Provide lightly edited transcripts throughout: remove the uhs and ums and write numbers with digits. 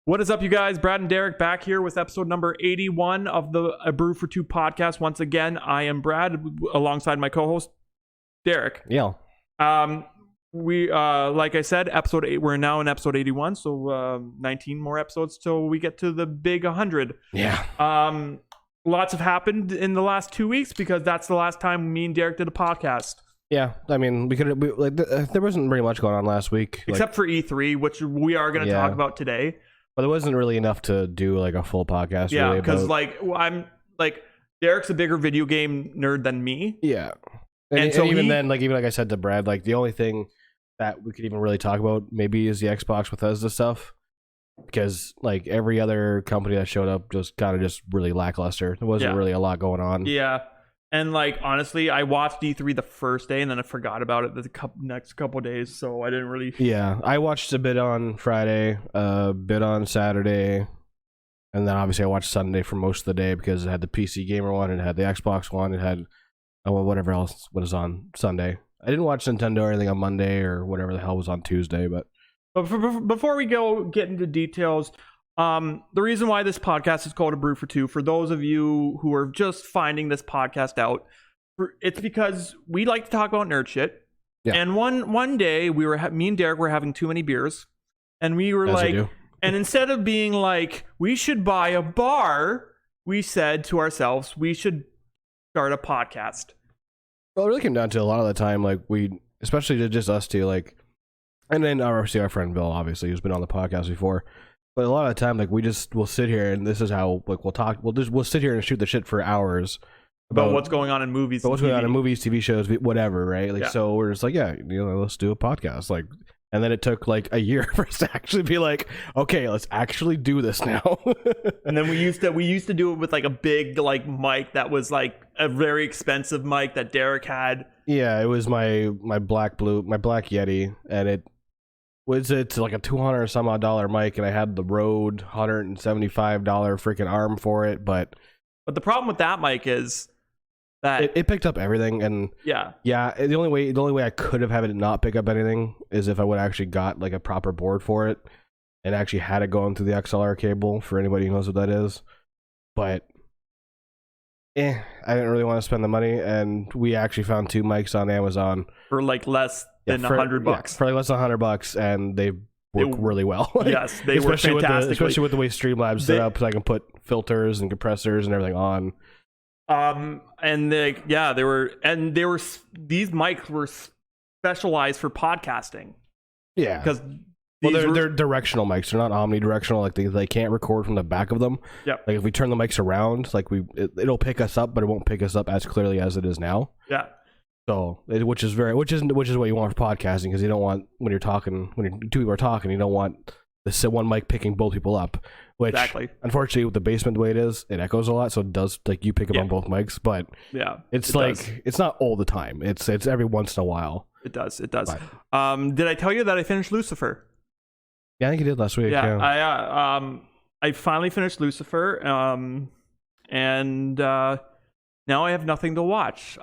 What is up, you guys? Brad and Derek back here with episode number 81 of the A Brew for Two podcast. Once again, I am Brad alongside my co-host, Derek. Yeah. We like I said, episode 8. We're now in episode 81, so 19 more episodes till we get to the big 100. Yeah. Lots have happened in the last 2 weeks because that's the last time me and Derek did a podcast. Yeah. I mean, there wasn't very much going on last week, Except for E3, which we are going to talk about today. But there wasn't really enough to do like a full podcast. Yeah, really, because I'm Derek's a bigger video game nerd than me. Yeah, and so even like I said to Brad, like the only thing that we could even really talk about maybe is the Xbox Bethesda stuff, because like every other company that showed up just really lackluster. There wasn't really a lot going on. Yeah. And like honestly, I watched E3 the first day and then I forgot about it the next couple of days, so I didn't really. Yeah, I watched a bit on Friday, a bit on Saturday, and then obviously I watched Sunday for most of the day because it had the PC Gamer one, it had the Xbox one, it had whatever else was on Sunday. I didn't watch Nintendo or anything on Monday or whatever the hell was on Tuesday, but before we get into details. The reason why this podcast is called A Brew for Two, for those of you who are just finding this podcast out, it's because we like to talk about nerd shit. Yeah. And one day me and Derek were having too many beers, and we were and instead of being like, we should buy a bar, we said to ourselves, we should start a podcast. Well, it really came down to a lot of the time, like especially to just us two, like, and then obviously our friend Bill, obviously, who's been on the podcast before. But a lot of the time, like we'll sit here and this is how like we'll talk. We'll sit here and shoot the shit for hours about what's going on in movies. What's going on in movies, TV shows, whatever, right? Like so, we're just like, let's do a podcast. Like, and then it took like a year for us to actually be like, okay, let's actually do this now. And then we used to do it with like a big like mic that was like a very expensive mic that Derek had. Yeah, it was my Black Yeti, and it's like a $200 some odd mic, and I had the Rode $175 freaking arm for it, but the problem with that mic is that it picked up everything, and the only way I could have had it not pick up anything is if I would have actually got like a proper board for it and actually had it going through the XLR cable, for anybody who knows what that is. But I didn't really want to spend the money, and we actually found 2 mics on Amazon for like less than $100. Yeah, for like less than $100, and they work really well. Yes, they work fantastically. Especially with the way Streamlabs set up, so I can put filters and compressors and everything on. And these mics were specialized for podcasting. Yeah, because they're directional mics. They're not omnidirectional. Like they can't record from the back of them. Yeah. Like if we turn the mics around, like it'll pick us up, but it won't pick us up as clearly as it is now. Yeah. So, which is what you want for podcasting, because you don't want when two people are talking, you don't want this one mic picking both people up. Which, unfortunately, with the basement the way it is, it echoes a lot, so it does like you pick up on both mics. But it's not all the time. It's every once in a while. It does. But, did I tell you that I finished Lucifer? Yeah, I think you did last week. Yeah. I finally finished Lucifer. And now I have nothing to watch.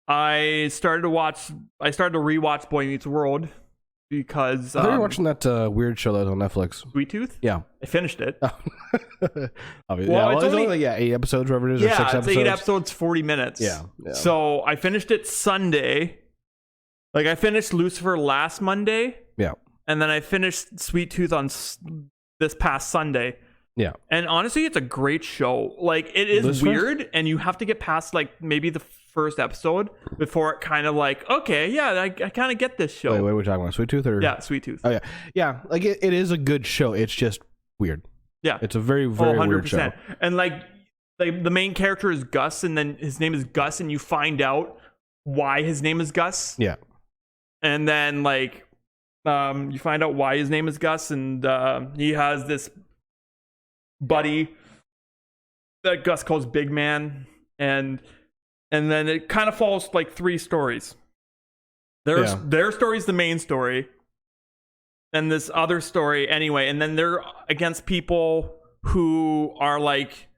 I started to rewatch Boy Meets World because I thought you were watching that weird show that's on Netflix. Sweet Tooth? Yeah. I finished it. Obviously. It's only like 8 episodes, whatever it is, or 6 episodes. It's 8 episodes, 40 minutes. Yeah. So I finished it Sunday. Like I finished Lucifer last Monday. Yeah. And then I finished Sweet Tooth on this past Sunday. Yeah. And honestly, it's a great show. Like it is weird, and you have to get past like maybe the first episode before it kind of like, okay, yeah, I kind of get this show. Wait, what are we talking about? Sweet Tooth? Yeah, Sweet Tooth. Oh yeah. Yeah, like it is a good show. It's just weird. Yeah. It's a very, very 100%. Weird show. And like the main character is Gus, and then his name is Gus, and you find out why his name is Gus. Yeah. And then like you find out why his name is Gus, and he has this buddy that Gus calls Big Man, and then it kind of follows like 3 stories. Their story is the main story, and this other story anyway, and then they're against people who are like,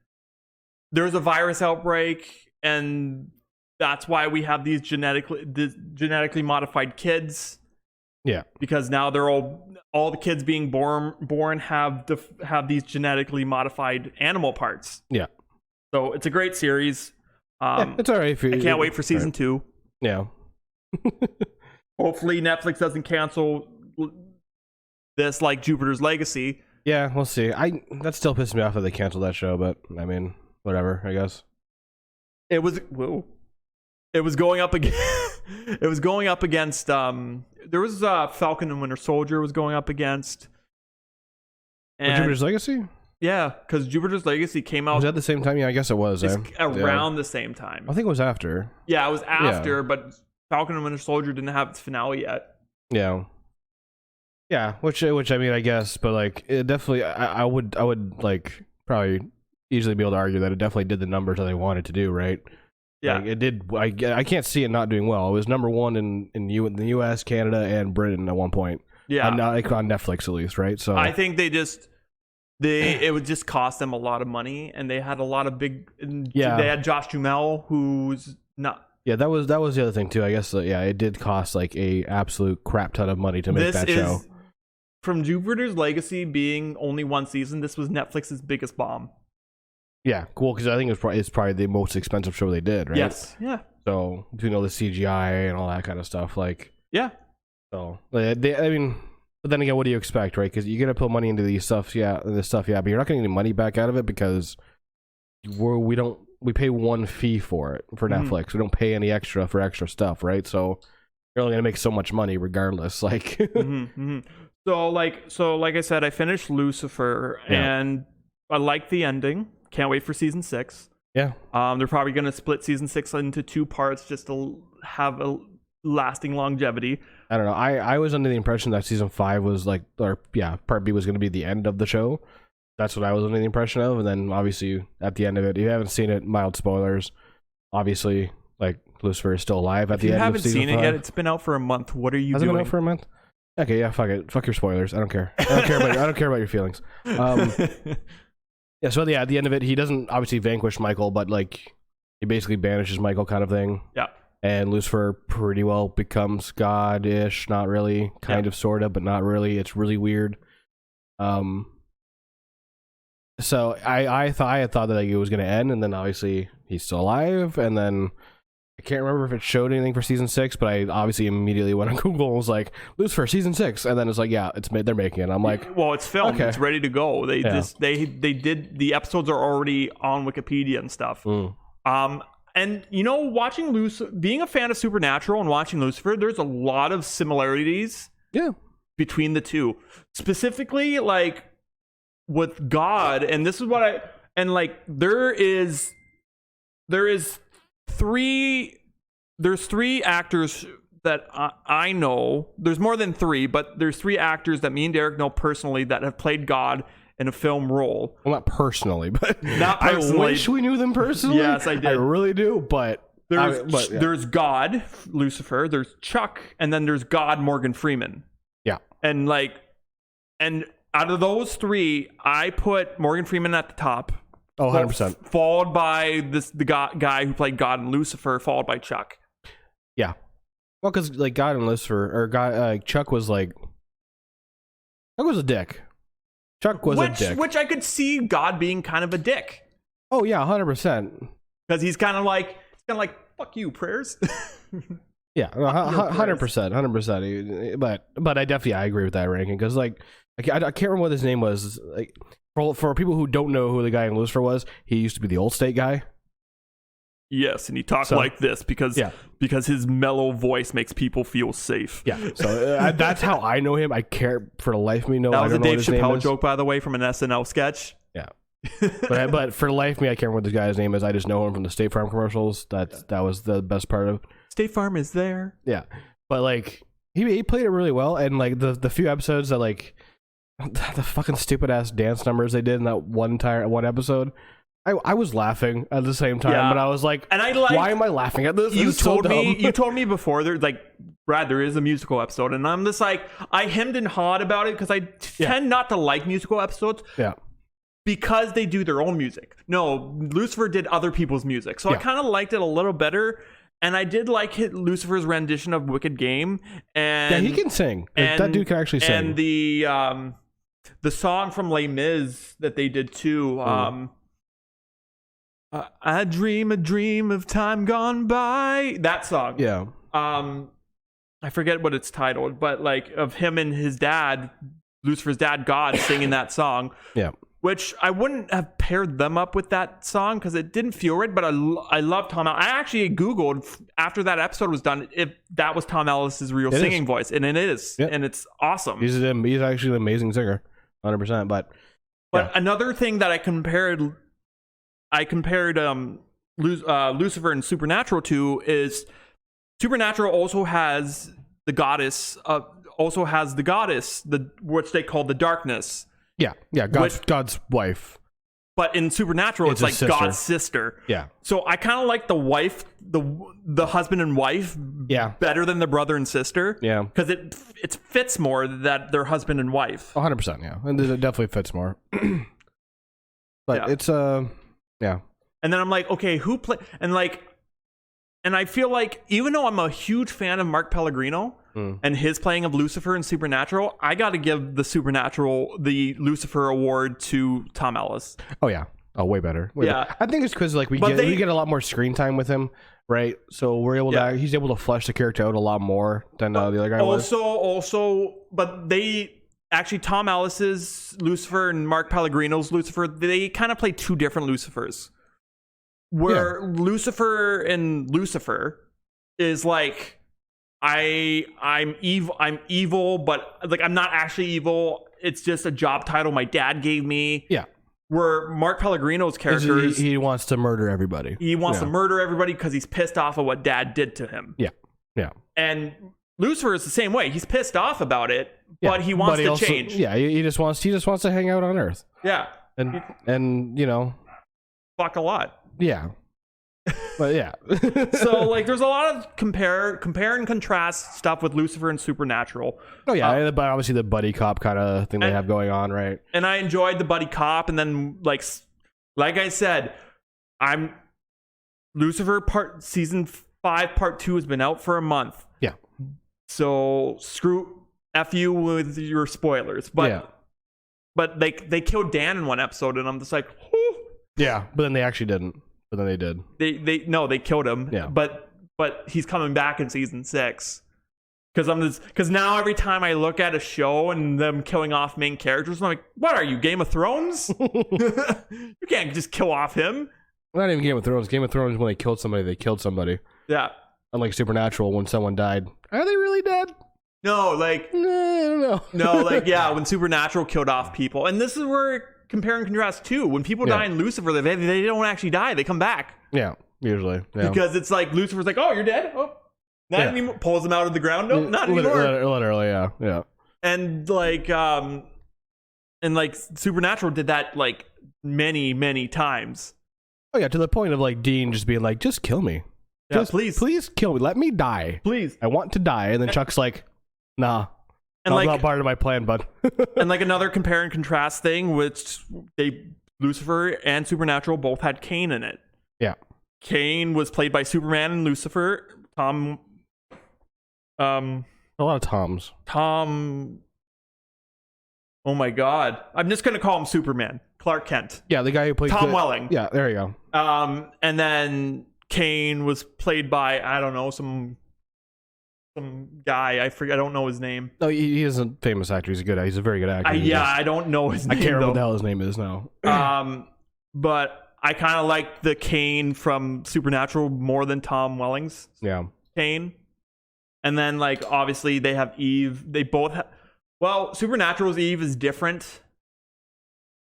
there's a virus outbreak, and that's why we have these genetically modified kids. Yeah. Because now they're all the kids being born have these genetically modified animal parts. Yeah. So it's a great series. It's all right. I can't wait for season 2. Yeah. Hopefully Netflix doesn't cancel this like Jupiter's Legacy. Yeah, we'll see. That still pisses me off that they canceled that show, but I mean, whatever, I guess. It was going up against it was going up against there was Falcon and Winter Soldier was going up against Jupiter's Legacy? Yeah, because Jupiter's Legacy came out. Was that the same time? Yeah, I guess it was. Around the same time. I think it was after. Yeah, it was after, but Falcon and Winter Soldier didn't have its finale yet. Yeah. Yeah, which I mean, I guess, but like, it definitely, I would like probably easily be able to argue that it definitely did the numbers that they wanted to do, right? Yeah, like, it did. I can't see it not doing well. It was number 1 in the U.S., Canada, and Britain at one point. Yeah, on Netflix at least, right? So I think it would just cost them a lot of money, and they had a lot of big. Yeah, they had Josh Duhamel, who's not. Yeah, that was the other thing too. I guess it did cost like a absolute crap ton of money to make that show. From Jupiter's Legacy being only 1 season, this was Netflix's biggest bomb. Yeah, cool, because I think it's probably the most expensive show they did, right? Yes, yeah. So, the CGI and all that kind of stuff, like... Yeah. So, I mean, but then again, what do you expect, right? Because you're going to put money into these stuff, but you're not getting any money back out of it because we pay one fee for it, for Netflix. We don't pay any extra for extra stuff, right? So, you're only going to make so much money regardless, like... So like I said, I finished Lucifer, and I like the ending. Can't wait for season 6. Yeah. They're probably going to split season 6 into 2 parts just to have a lasting longevity. I don't know. I was under the impression that season 5 was part B was going to be the end of the show. That's what I was under the impression of. And then obviously at the end of it, if you haven't seen it, mild spoilers. Obviously, like Lucifer is still alive at the end of season 5. If you haven't seen it yet, it's been out for a month. What are you doing? Has it been out for a month? Okay, yeah, fuck it. Fuck your spoilers. I don't care. I don't care about your feelings. Yeah, so at the end of it, he doesn't obviously vanquish Michael, but like he basically banishes Michael, kind of thing. Yeah. And Lucifer pretty well becomes God-ish, not really, kind of, sort of, but not really. It's really weird. So I had thought that like, it was going to end, and then obviously he's still alive, and then I can't remember if it showed anything for season 6, but I obviously immediately went on Google and was like, Lucifer season 6, and then it's like, yeah, they're making it. I'm like, well, it's filmed, okay. It's ready to go. They did, the episodes are already on Wikipedia and stuff. And watching Lucifer, being a fan of Supernatural and watching Lucifer, there's a lot of similarities. Yeah. Between the two, specifically like with God, and this is what there's 3 actors that I know. There's more than 3, but there's 3 actors that me and Derek know personally that have played God in a film role. Well, not personally, but not personally. I wish we knew them personally. Yes, I did. I really do, but there's God, Lucifer, there's Chuck, and then there's God, Morgan Freeman. Yeah. And out of those 3, I put Morgan Freeman at the top. Oh, 100%. Followed by the guy who played God in Lucifer, followed by Chuck. Yeah. Well, because like God and Lucifer, or Chuck was a dick. Chuck was a dick. Which I could see God being kind of a dick. Oh yeah, 100%. Because he's kind of like, fuck you, prayers. Yeah, 100%. But I definitely I agree with that ranking because like I can't remember what his name was. Like for people who don't know who the guy in Lucifer was, he used to be the Old State guy. Yes, and he talked like this because his mellow voice makes people feel safe. Yeah, so that's how I know him. I can't for the life of me know. That was a Dave Chappelle joke, by the way, from an SNL sketch. Yeah, but for the life of me, I can't remember what this guy's name is. I just know him from the State Farm commercials. That was the best part of State Farm is there. Yeah, but like he played it really well, and like the few episodes that like the fucking stupid ass dance numbers they did in that one episode. I was laughing at the same time, but I was like, why am I laughing at this? You told me before, there's like, Brad, there is a musical episode, and I'm just like, I hemmed and hawed about it because I tend not to like musical episodes. Yeah. Because they do their own music. No, Lucifer did other people's music. So I kind of liked it a little better. And I did like Lucifer's rendition of Wicked Game. And yeah, he can sing. That dude can actually sing. And the song from Les Mis that they did too. I dream a dream of time gone by. That song. Yeah. I forget what it's titled, but like of him and his dad, Lucifer's dad, God, singing that song. Yeah. Which I wouldn't have paired them up with that song because it didn't feel right, but I love Tom Ellis. I actually Googled after that episode was done if that was Tom Ellis's real singing voice, and it is. Yep. And it's awesome. He's actually an amazing singer, 100%. But another thing that I compared Lucifer and Supernatural to is Supernatural also has the goddess, which they call the darkness. Yeah, God's wife. But in Supernatural, it's like sister. God's sister. Yeah. So I kind of like the wife, the husband and wife, better than the brother and sister. Yeah. Because it fits more that they're husband and wife. 100%, yeah. And it definitely fits more. But it's yeah. And then I'm like, okay, who play and I feel like even though I'm a huge fan of Mark Pellegrino and his playing of Lucifer in Supernatural, I got to give the Lucifer award to Tom Ellis. Oh yeah, way better. Way better. I think it's because like we get a lot more screen time with him, right? So we're able to he's able to flesh the character out a lot more than the other guy was. But they actually Tom Ellis's Lucifer and Mark Pellegrino's Lucifer, they kind of play two different Lucifers. Where Lucifer and Lucifer is like I'm evil, but like I'm not actually evil. It's just a job title my dad gave me. Yeah. Where Mark Pellegrino's character he wants to murder everybody. He wants to murder everybody because he's pissed off at what dad did to him. Yeah. Yeah. And Lucifer is the same way. He's pissed off about it, but he wants to change. Yeah, he just wants to hang out on Earth. Yeah. And you know, fuck a lot. Yeah. But yeah. So like there's a lot of compare and contrast stuff with Lucifer and Supernatural. Oh yeah, but obviously the buddy cop kind of thing they have going on, right? And I enjoyed the buddy cop, and then like I said, Lucifer season 5 part 2 has been out for a month. Yeah. So F you with your spoilers. But they killed Dan in one episode, and I'm just like, whew. Yeah, but then they actually didn't. But then they did. They killed him. Yeah. But he's coming back in season 6. Because now every time I look at a show and them killing off main characters, I'm like, what are you, Game of Thrones? You can't just kill off him. Not even Game of Thrones. Game of Thrones, when they killed somebody. Yeah. Unlike Supernatural, when someone died, are they really dead? No, like I don't know. No, like when Supernatural killed off people, and this is where compare and contrast too. When people die in Lucifer, they don't actually die; they come back. Yeah, usually because it's like Lucifer's like, "Oh, you're dead." Oh, not anymore. Pulls them out of the ground. No, not anymore. Literally, yeah. And like Supernatural did that like many times. Oh yeah, to the point of like Dean just being like, "Just kill me." Yeah, please kill me. Let me die. Please. I want to die. And then Chuck's like, nah. And that's not part of my plan, bud. And like another compare and contrast thing, which Lucifer and Supernatural both had Cain in it. Yeah. Cain was played by Superman and Lucifer. A lot of Toms. Tom. Oh my God. I'm just gonna call him Superman. Clark Kent. Yeah, the guy who played Tom Welling. Yeah, there you go. And then Cain was played by, I don't know, some guy. I forget. I don't know his name. No, he is a famous actor. He's a very good actor. I don't know his name. I can't remember what the hell his name is now. But I kind of like the Cain from Supernatural more than Tom Welling's Cain. And then like obviously they have Eve. They both have. Well, Supernatural's Eve is different.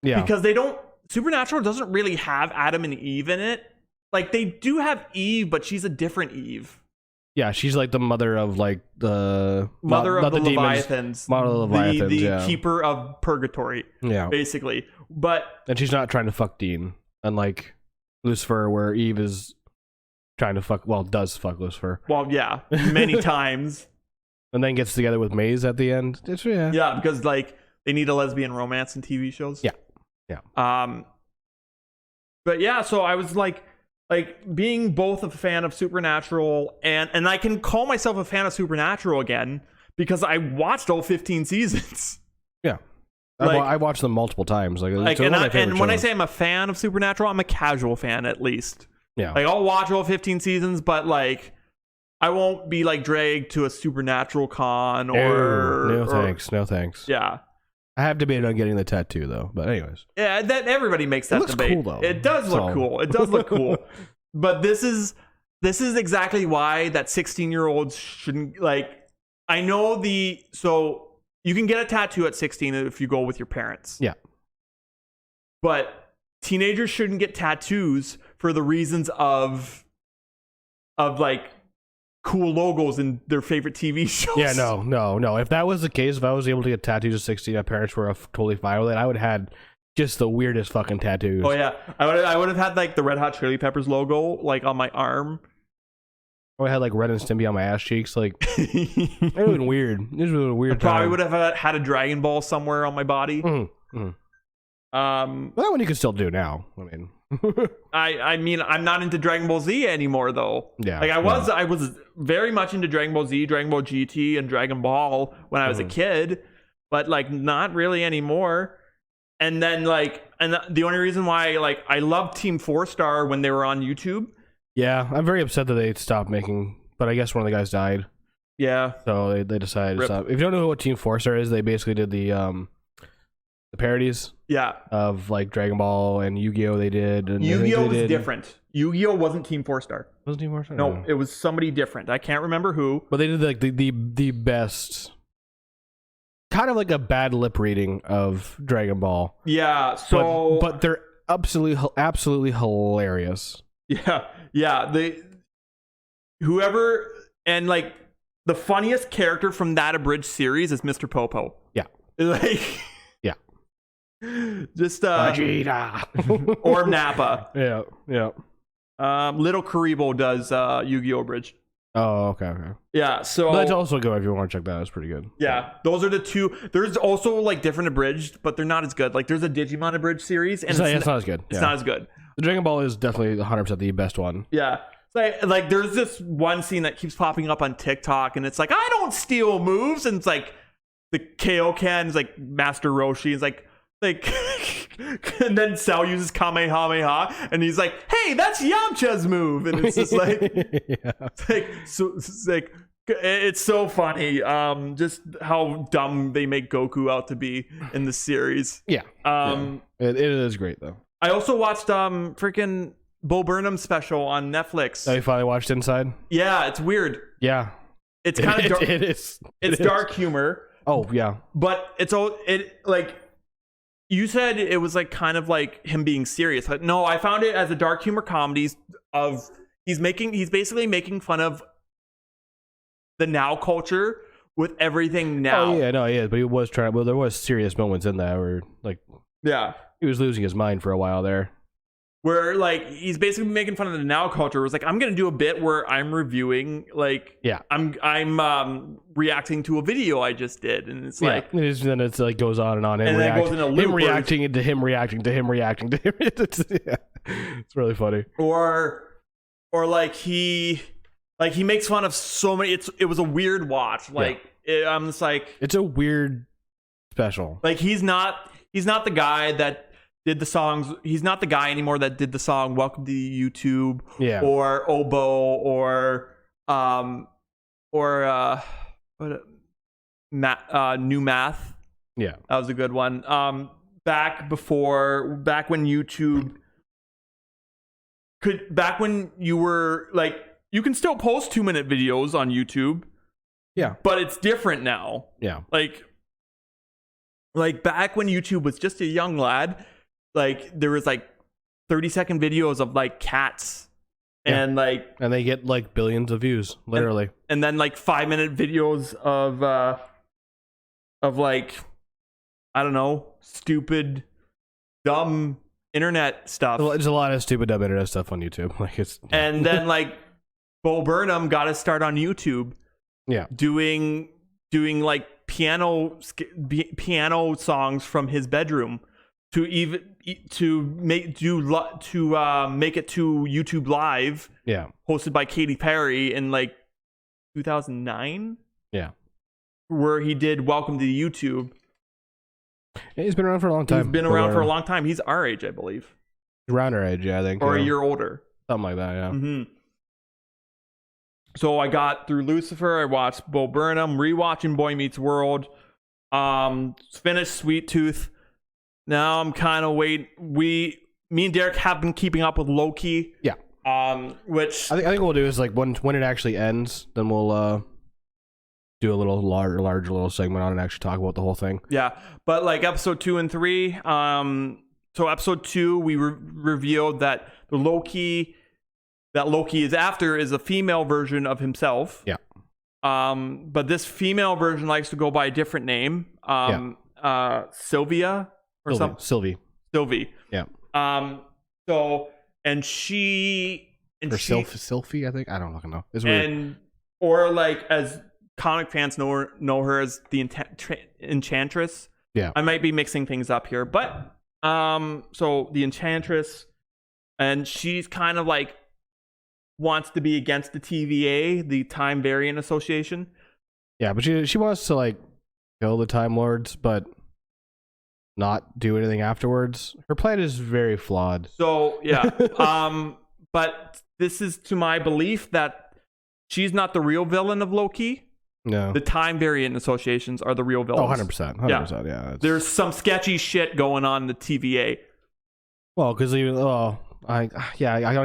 Yeah. Because Supernatural doesn't really have Adam and Eve in it. Like, they do have Eve, but she's a different Eve. Yeah, she's like the mother of like the... Mother of the Leviathans. Mother of the Leviathans, the keeper of purgatory, basically. And she's not trying to fuck Dean, unlike Lucifer, where Eve is trying to does fuck Lucifer. Well, yeah, many times. And then gets together with Maze at the end. Yeah, because like they need a lesbian romance in TV shows. Yeah. But yeah, so I was like... like being both a fan of Supernatural and I can call myself a fan of Supernatural again because I watched all 15 seasons. Yeah. Like, I watched them multiple times. Like and when I say I'm a fan of Supernatural, I'm a casual fan at least. Yeah. Like I'll watch all 15 seasons, but like I won't be like dragged to a Supernatural con or no thanks. Yeah. I have debated on getting the tattoo though, but anyways. Yeah, that everybody makes that debate. Cool, though. It does look cool. It does look cool. But this is exactly why that 16-year-olds shouldn't like. I know so you can get a tattoo at 16 if you go with your parents. Yeah. But teenagers shouldn't get tattoos for the reasons of like cool logos in their favorite TV shows. Yeah, no. If that was the case, if I was able to get tattoos at 16, my parents were totally fine with it. I would have had just the weirdest fucking tattoos. Oh yeah, I would have had like the Red Hot Chili Peppers logo like on my arm. I had like Ren and Stimpy on my ass cheeks. Like it would have been weird. It was a weird. I probably would have had a Dragon Ball somewhere on my body. Well, that one you can still do now. I mean. I mean I'm not into Dragon Ball Z anymore though. Yeah. Like I was very much into Dragon Ball Z, Dragon Ball GT, and Dragon Ball when I was a kid, but like not really anymore. And then like the only reason why like I loved Team 4-Star when they were on YouTube. Yeah, I'm very upset that they stopped making, but I guess one of the guys died. Yeah. So they decided to stop. If you don't know what Team 4-Star is, they basically did the parodies. Yeah. Of like Dragon Ball and Yu-Gi-Oh! They did. And Yu-Gi-Oh! Was different. Yu-Gi-Oh! Wasn't Team 4-Star. Wasn't Team 4-Star? No, it was somebody different. I can't remember who. But they did like the best, kind of like a bad lip reading of Dragon Ball. Yeah. So, but they're absolutely hilarious. Yeah. Whoever and like the funniest character from that abridged series is Mr. Popo. Yeah. Like. Just Vegeta or Nappa. Yeah. Little Karibo does Yu-Gi-Oh! Abridged. Oh, okay. Yeah, so that's also good if you want to check that out. It's pretty good. Yeah, those are the two. There's also like different abridged, but they're not as good. Like there's a Digimon abridged series, and it's not as good. It's not as good. The Dragon Ball is definitely 100% the best one. Yeah. Like there's this one scene that keeps popping up on TikTok, and it's like, I don't steal moves, and it's like the Kaioken is like Master Roshi is like and then Cell uses Kamehameha and he's like, hey, that's Yamcha's move, and it's just like it's so funny just how dumb they make Goku out to be in the series. It is great though. I also watched freaking Bo Burnham's special on Netflix. Oh, you finally watched Inside? Yeah, it's weird. Yeah, it's kind of dark. It's dark humor. Oh yeah, but like you said it was like kind of like him being serious. But no, I found it as a dark humor comedy of he's basically making fun of the now culture with everything now. Oh yeah, no, yeah, but he was trying. Well, there was serious moments in that where like he was losing his mind for a while there. Where like he's basically making fun of the now culture. It was like, I'm gonna do a bit where I'm reviewing I'm reacting to a video I just did, and it's like then it's like goes on and on, and then it goes in a loop him reacting to him reacting to him reacting to him. It's really funny. Or like he makes fun of so many. It was a weird watch. I'm just like, it's a weird special. Like he's not the guy that did the songs. He's not the guy anymore that did the song "Welcome to YouTube" or "Oboe" or New Math. Yeah, that was a good one. Back when YouTube back when you were like, you can still post 2-minute videos on YouTube. Yeah, but it's different now. Yeah, like back when YouTube was just a young lad. Like there was like 30-second videos of like cats and they get like billions of views literally, and then like 5-minute videos of like, I don't know, stupid dumb internet stuff. There's a lot of stupid dumb internet stuff on YouTube. And then like Bo Burnham got to start on YouTube doing like piano songs from his bedroom. to make it to YouTube Live. Yeah. Hosted by Katy Perry in like 2009. Yeah. Where he did Welcome to YouTube. He's been around for a long time. He's been around for a long time. He's our age, I believe. Around our age, yeah, I think. Or a year older. Something like that, yeah. Mm-hmm. So I got through Lucifer. I watched Bo Burnham, rewatching Boy Meets World. Finished Sweet Tooth. Now I'm kind of me and Derek have been keeping up with Loki. Yeah. Which I think what we'll do is like when it actually ends, then we'll do a little larger little segment on it and actually talk about the whole thing. Yeah, but like episode 2 and 3. So episode 2, we revealed that the Loki that Loki is after is a female version of himself. Yeah. But this female version likes to go by a different name. Sylvia or something. Sylvie. Yeah. Sylphie, I think. I don't fucking know. It's weird. Or like as comic fans know her as the Enchantress. Yeah. I might be mixing things up here, but so the Enchantress, and she's kind of like wants to be against the TVA, the Time Variant Association. Yeah, but she wants to like kill the Time Lords, but not do anything afterwards. Her plan is very flawed. So yeah, but this is to my belief that she's not the real villain of Loki. No, the Time Variant Associations are the real villains. 100%. Yeah. There's some sketchy shit going on in the TVA. Well, because I don't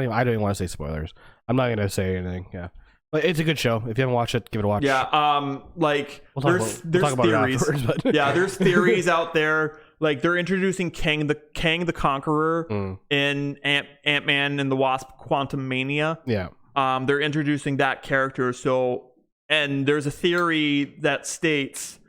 even want to say spoilers. I'm not gonna say anything. Yeah, but it's a good show. If you haven't watched it, give it a watch. Yeah. There's theories. Yeah, there's theories out there. Like they're introducing Kang the Conqueror in Ant-Man and the Wasp: Quantumania. Yeah. They're introducing that character. So, and there's a theory that states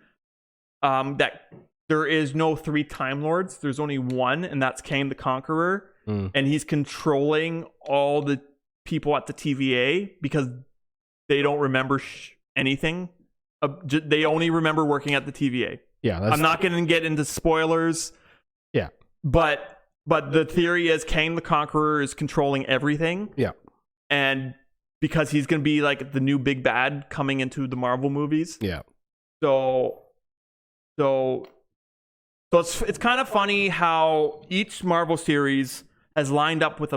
that there is no 3 Time Lords. There's only one, and that's Kang the Conqueror. And he's controlling all the people at the TVA because they don't remember anything. They only remember working at the TVA. Yeah, I'm not going to get into spoilers. Yeah, but the theory is Kang the Conqueror is controlling everything. Yeah, and because he's going to be like the new big bad coming into the Marvel movies. Yeah. So it's kind of funny how each Marvel series has lined up with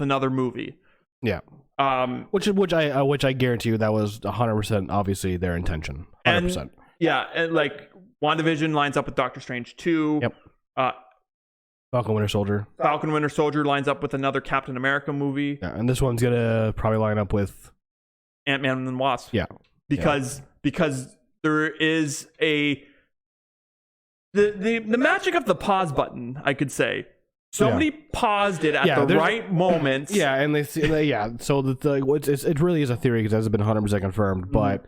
another movie. Yeah. Which I guarantee you that was 100% obviously their intention. 100%. And like WandaVision lines up with Doctor Strange 2. Yep. Falcon Winter Soldier lines up with another Captain America movie. Yeah, and this one's gonna probably line up with Ant-Man and the Wasp. Yeah. Because there is the magic of the pause button, I could say. Somebody paused it at the right moment. Yeah, and they so it really is a theory because it hasn't been 100% confirmed, but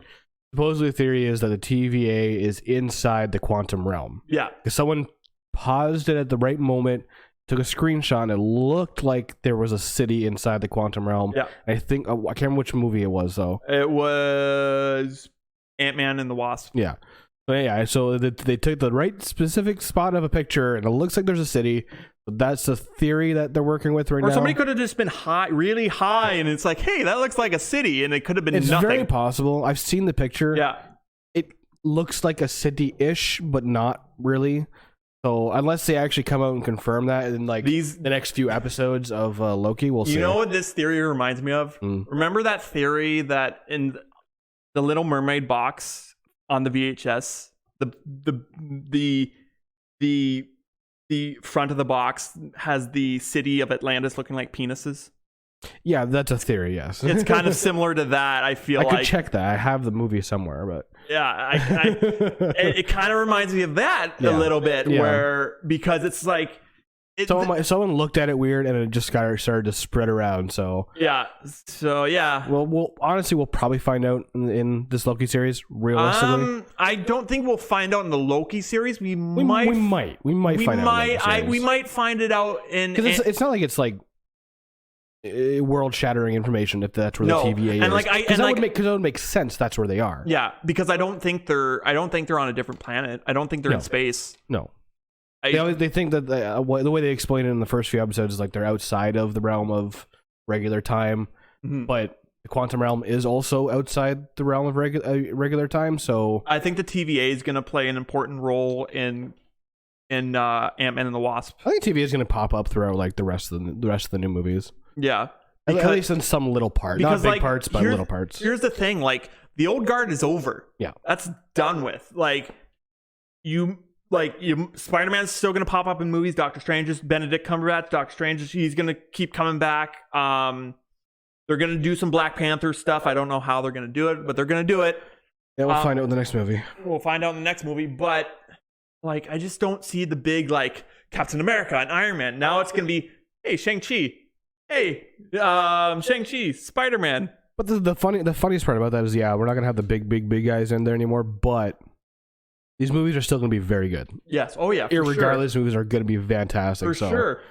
supposedly the theory is that the TVA is inside the quantum realm. Yeah. Because someone paused it at the right moment, took a screenshot, and it looked like there was a city inside the quantum realm. Yeah. I think, I can't remember which movie it was, though. It was Ant-Man and the Wasp. Yeah. So they took the right specific spot of a picture, and it looks like there's a city. That's the theory that they're working with right now. Or somebody could have just been really high, and it's like, hey, that looks like a city, and it could have been nothing. It's very possible. I've seen the picture. Yeah. It looks like a city-ish, but not really. So unless they actually come out and confirm that in like the next few episodes of Loki, we'll see. You know what this theory reminds me of? Remember that theory that in the Little Mermaid box on the VHS, the front of the box has the city of Atlantis looking like penises? Yeah, that's a theory, yes. It's kind of similar to that, I feel like. I could check that. I have the movie somewhere, but... Yeah, it kind of reminds me of that a little bit, where... Because it's like... Someone looked at it weird, and it just started to spread around, so... Yeah, so yeah. Well, honestly, we'll probably find out in this Loki series, realistically. I don't think we'll find out in the Loki series. We might find it out in... Because it's not like it's like... world-shattering information if that's where the TVA is. Because that would make sense. That's where they are. Yeah, because I don't think they're on a different planet. I don't think they're in space. No. They think that the way they explain it in the first few episodes is like they're outside of the realm of regular time, but the quantum realm is also outside the realm of regular time. So I think the TVA is going to play an important role in Ant-Man and the Wasp. I think TVA is going to pop up throughout like the rest of the new movies. Yeah, at least in some little part, not big parts, but little parts. Here's the thing: like the old guard is over. Yeah, that's done with. Spider-Man's still going to pop up in movies. Doctor Strange is Benedict Cumberbatch. Doctor Strange, he's going to keep coming back. They're going to do some Black Panther stuff. I don't know how they're going to do it, but they're going to do it. Yeah, we'll find out in the next movie. We'll find out in the next movie, but like I just don't see the big like Captain America and Iron Man. Now it's going to be, hey, Shang-Chi. Hey, Shang-Chi, Spider-Man. But the funniest part about that is, we're not going to have the big guys in there anymore, but these movies are still going to be very good. Yes. Oh, yeah. Irregardless, movies are going to be fantastic. For sure.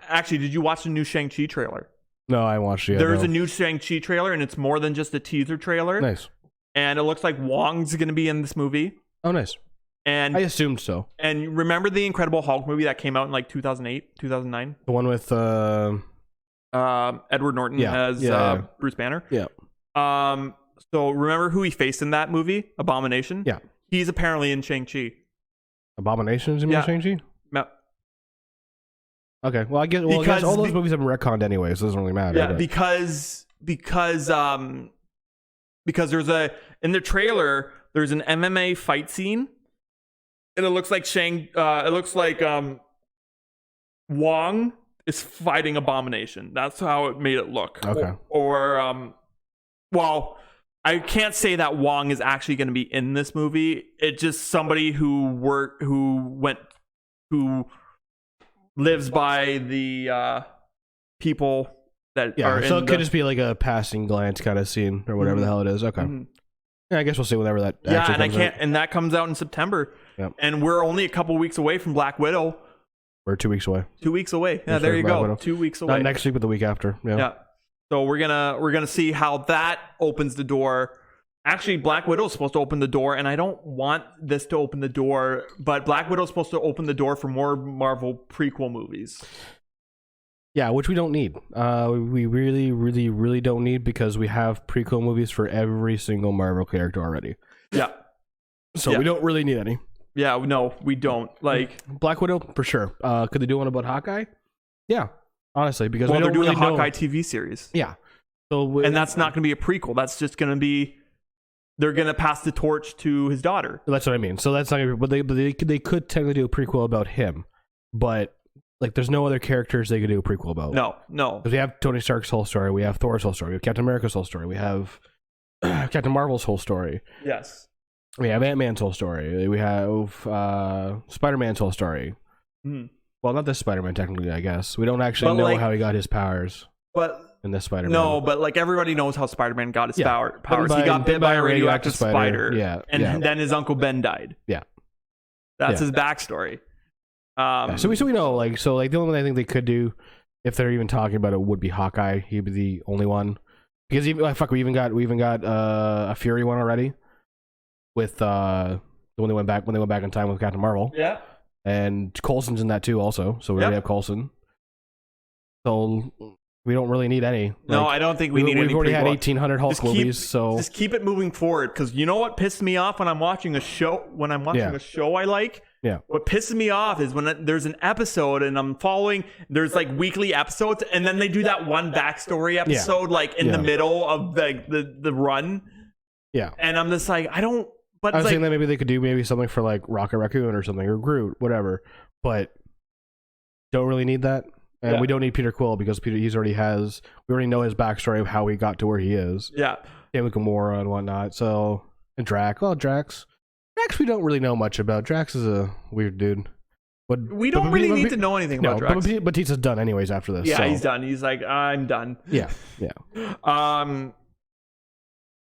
Actually, did you watch the new Shang-Chi trailer? No, I watched it. There's a new Shang-Chi trailer, and it's more than just a teaser trailer. Nice. And it looks like Wong's going to be in this movie. Oh, nice. And I assumed so. And remember the Incredible Hulk movie that came out in like 2008, 2009? The one with Edward Norton as Bruce Banner? Yeah. So remember who he faced in that movie? Abomination? Yeah. He's apparently in Shang-Chi. Abomination's in Shang-Chi? No. Okay. Well, I guess all those movies have been retconned anyway, so it doesn't really matter. Yeah, because there's in the trailer there's an MMA fight scene, and it looks like Wong is fighting Abomination. That's how it made it look. Okay. Well, I can't say that Wong is actually going to be in this movie. It's just somebody who lives by the people that are. So it could just be like a passing glance kind of scene or whatever the hell it is. Okay. Yeah, I guess we'll see whenever that. And that comes out in September. Yep. And we're only a couple weeks away from Black Widow. We're 2 weeks away. 2 weeks away. Yeah, there you go. Widow. 2 weeks away. Not next week, but the week after. Yeah. So we're gonna see how that opens the door. Actually, Black Widow is supposed to open the door, and I don't want this to open the door, but Black Widow is supposed to open the door for more Marvel prequel movies. Yeah, which we don't need. We really don't need, because we have prequel movies for every single Marvel character already. Yeah. So we don't really need any. Yeah, no, we don't. Like Black Widow, for sure. Could they do one about Hawkeye? Yeah. Honestly, because they're doing a Hawkeye TV series. Yeah. And that's not going to be a prequel. That's just going to be, they're going to pass the torch to his daughter. That's what I mean. So that's not going to be, but they could technically do a prequel about him, but like there's no other characters they could do a prequel about. No. Because we have Tony Stark's whole story, we have Thor's whole story, we have Captain America's whole story, we have Captain Marvel's whole story. Yes. We have Ant-Man's whole story. We have Spider-Man's whole story. Well, not this Spider-Man, technically, I guess. We don't actually know how he got his powers. But in this Spider-Man. No, but like everybody knows how Spider-Man got his powers. He got bit by a radioactive spider. Yeah. And then his Uncle Ben died. Yeah. That's his backstory. So we know, like, the only one I think they could do, if they're even talking about it, would be Hawkeye. He'd be the only one. Because we even got a Fury one already. With when they went back in time with Captain Marvel. Yeah. And Coulson's in that too also. So we already have Coulson. So we don't really need any. No, I don't think we need any. We've already had 1,800 Hulk movies, so just keep it moving forward. Because you know what pisses me off when I'm watching a show? When I'm watching a show I like, what pisses me off is when there's an episode and I'm following. There's like weekly episodes, and then they do that one backstory episode like in the middle of the run. Yeah, and I'm just like, I don't. But I was saying that maybe they could do something for like Rocket Raccoon or something, or Groot, whatever. But don't really need that. And we don't need Peter Quill, because we already know his backstory of how he got to where he is. Yeah. Same with Gamora and whatnot. So, and Drax. Well, Drax we don't really know much about. Drax is a weird dude. But we don't really need to know anything about Drax. But Batista's done anyways after this. Yeah, so. He's done. He's like, I'm done. Yeah. And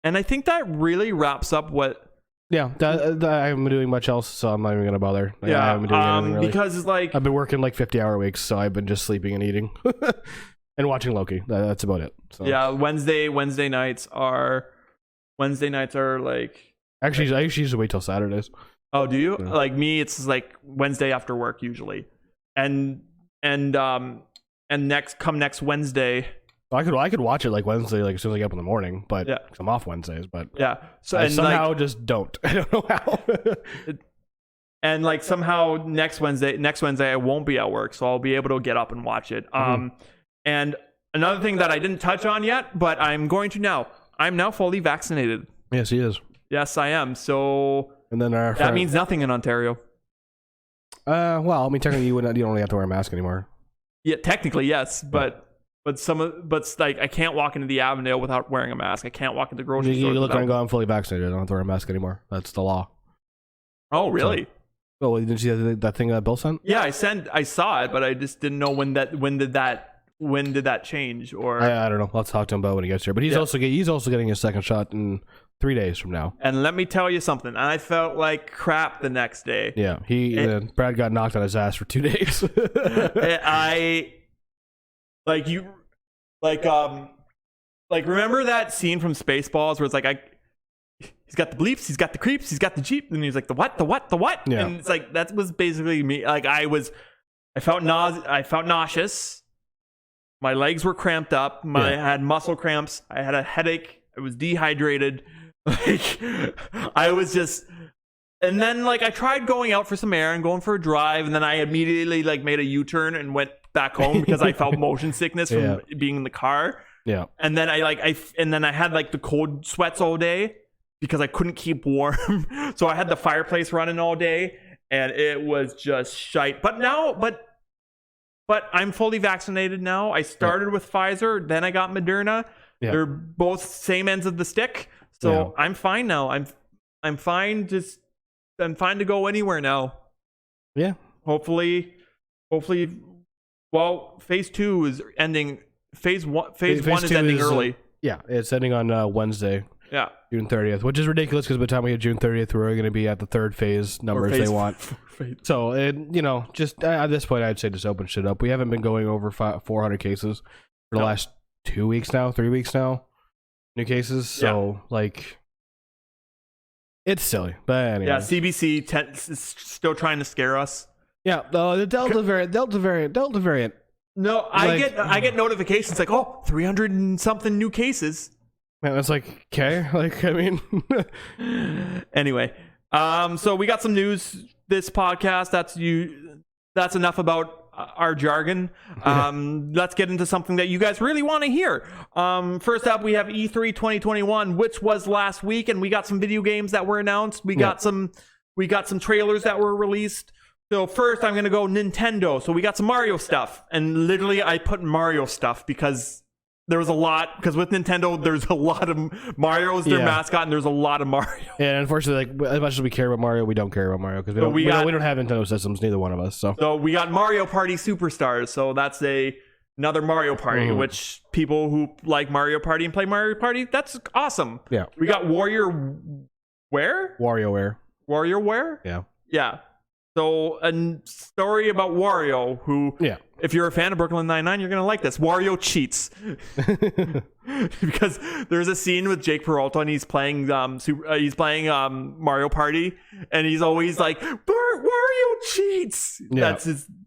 I think that really wraps up what... Yeah, I haven't been doing much else, so I'm not even gonna bother. I haven't been doing anything really. Because it's like... I've been working like 50-hour weeks, so I've been just sleeping and eating. And watching Loki. That's about it. So. Yeah, Wednesday nights are like... Actually, I usually wait till Saturdays. Oh, do you? Yeah. Like me, it's like Wednesday after work usually, and next Wednesday. I could watch it like Wednesday, like as soon as I get up in the morning, but Yeah. 'cause I'm off Wednesdays. But Yeah, so I and somehow like, just don't. I don't know how. and like somehow next Wednesday I won't be at work, so I'll be able to get up and watch it. And another thing that I didn't touch on yet, but I'm going to now. I'm now fully vaccinated. Yes, he is. Yes, I am. So And then that means nothing in Ontario. well, I mean, technically, you don't really have to wear a mask anymore. Yeah, technically yes, but like I can't walk into the Avondale without wearing a mask. I can't walk into the grocery store. You look and go, I'm fully vaccinated. I don't have to wear a mask anymore. That's the law. Oh, really? Oh, did you see that thing that Bill sent? Yeah, I saw it, but I just didn't know when did that change? Or I don't know. Let's talk to him about when he gets here. But he's also getting his second shot in 3 days from now. And let me tell you something. I felt like crap the next day. Yeah, Brad got knocked on his ass for 2 days. Remember that scene from Spaceballs where it's like he's got the bleeps, he's got the creeps, he's got the Jeep, and he's like the what? Yeah. And it's like that was basically me. Like I felt nauseous. My legs were cramped up. I had muscle cramps. I had a headache. I was dehydrated. Like I was just, and then like I tried going out for some air and going for a drive, and then I immediately like made a U-turn and went back home because I felt motion sickness from being in the car. Yeah. And then I had like the cold sweats all day because I couldn't keep warm. So I had the fireplace running all day, and it was just shite. But I'm fully vaccinated now. I started with Pfizer, then I got Moderna. Yeah. They're both same ends of the stick. So I'm fine now. I'm fine. I'm fine to go anywhere now. Yeah. Hopefully. Well, phase 2 is ending. Phase 1 is ending early. Yeah, it's ending on Wednesday. Yeah. June 30th, which is ridiculous because by the time we hit June 30th, we're going to be at the third phase numbers they want. So, just at this point, I'd say just open shit up. We haven't been going over 400 cases for the last 3 weeks now, new cases. So, it's silly. But anyway. Yeah, CBC is still trying to scare us. Yeah, the Delta variant. No, I get notifications like, 300 and something new cases. Man, that's like, okay. Like, I mean. Anyway, so we got some news this podcast. That's enough about our jargon. Let's get into something that you guys really want to hear. First up, we have E3 2021, which was last week, and we got some video games that were announced. We got some trailers that were released. So first, I'm gonna go Nintendo. So we got some Mario stuff, and literally, I put Mario stuff because there was a lot. Because with Nintendo, there's a lot of Mario is their mascot, and there's a lot of Mario. Yeah, and unfortunately, as much as we care about Mario, we don't care about Mario because we don't have Nintendo systems. Neither one of us. So we got Mario Party Superstars. So that's another Mario Party, which people who like Mario Party and play Mario Party, that's awesome. Yeah, we got WarioWare. Yeah. So a story about Wario, who, if you're a fan of Brooklyn Nine-Nine, you're going to like this. Wario cheats. Because there's a scene with Jake Peralta, and he's playing Mario Party, and he's always like, Wario cheats. Yeah.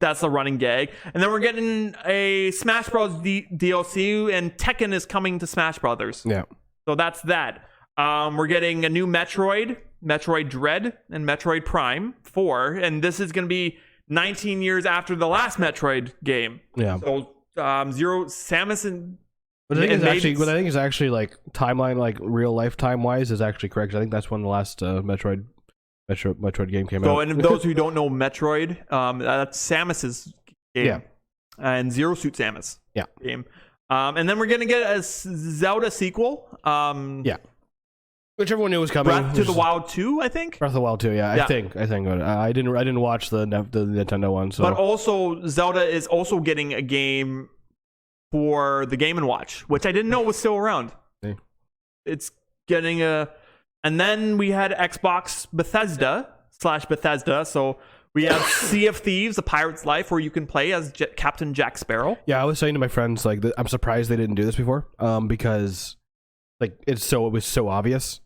That's the running gag. And then we're getting a Smash Bros. DLC, and Tekken is coming to Smash Brothers. Yeah. So that's that. We're getting a new Metroid Dread, and Metroid Prime 4, and this is going to be 19 years after the last Metroid game. Yeah. So Zero Samus and what I think is actually like timeline, like real life time wise, is actually correct. I think that's when the last Metroid game came out. So, and those who don't know Metroid, that's Samus's game. Yeah. And Zero Suit Samus. Yeah. Game. And then we're gonna get a Zelda sequel. Yeah. Which everyone knew was coming. Breath to the Wild 2, I think. Breath of the Wild 2, yeah. I think. I didn't watch the Nintendo one. So. But also, Zelda is also getting a game for the Game & Watch, which I didn't know was still around. Yeah. It's getting a... And then we had Xbox Bethesda. So we have Sea of Thieves, A Pirate's Life, where you can play as Captain Jack Sparrow. Yeah, I was saying to my friends, like, I'm surprised they didn't do this before, because... Like it was so obvious.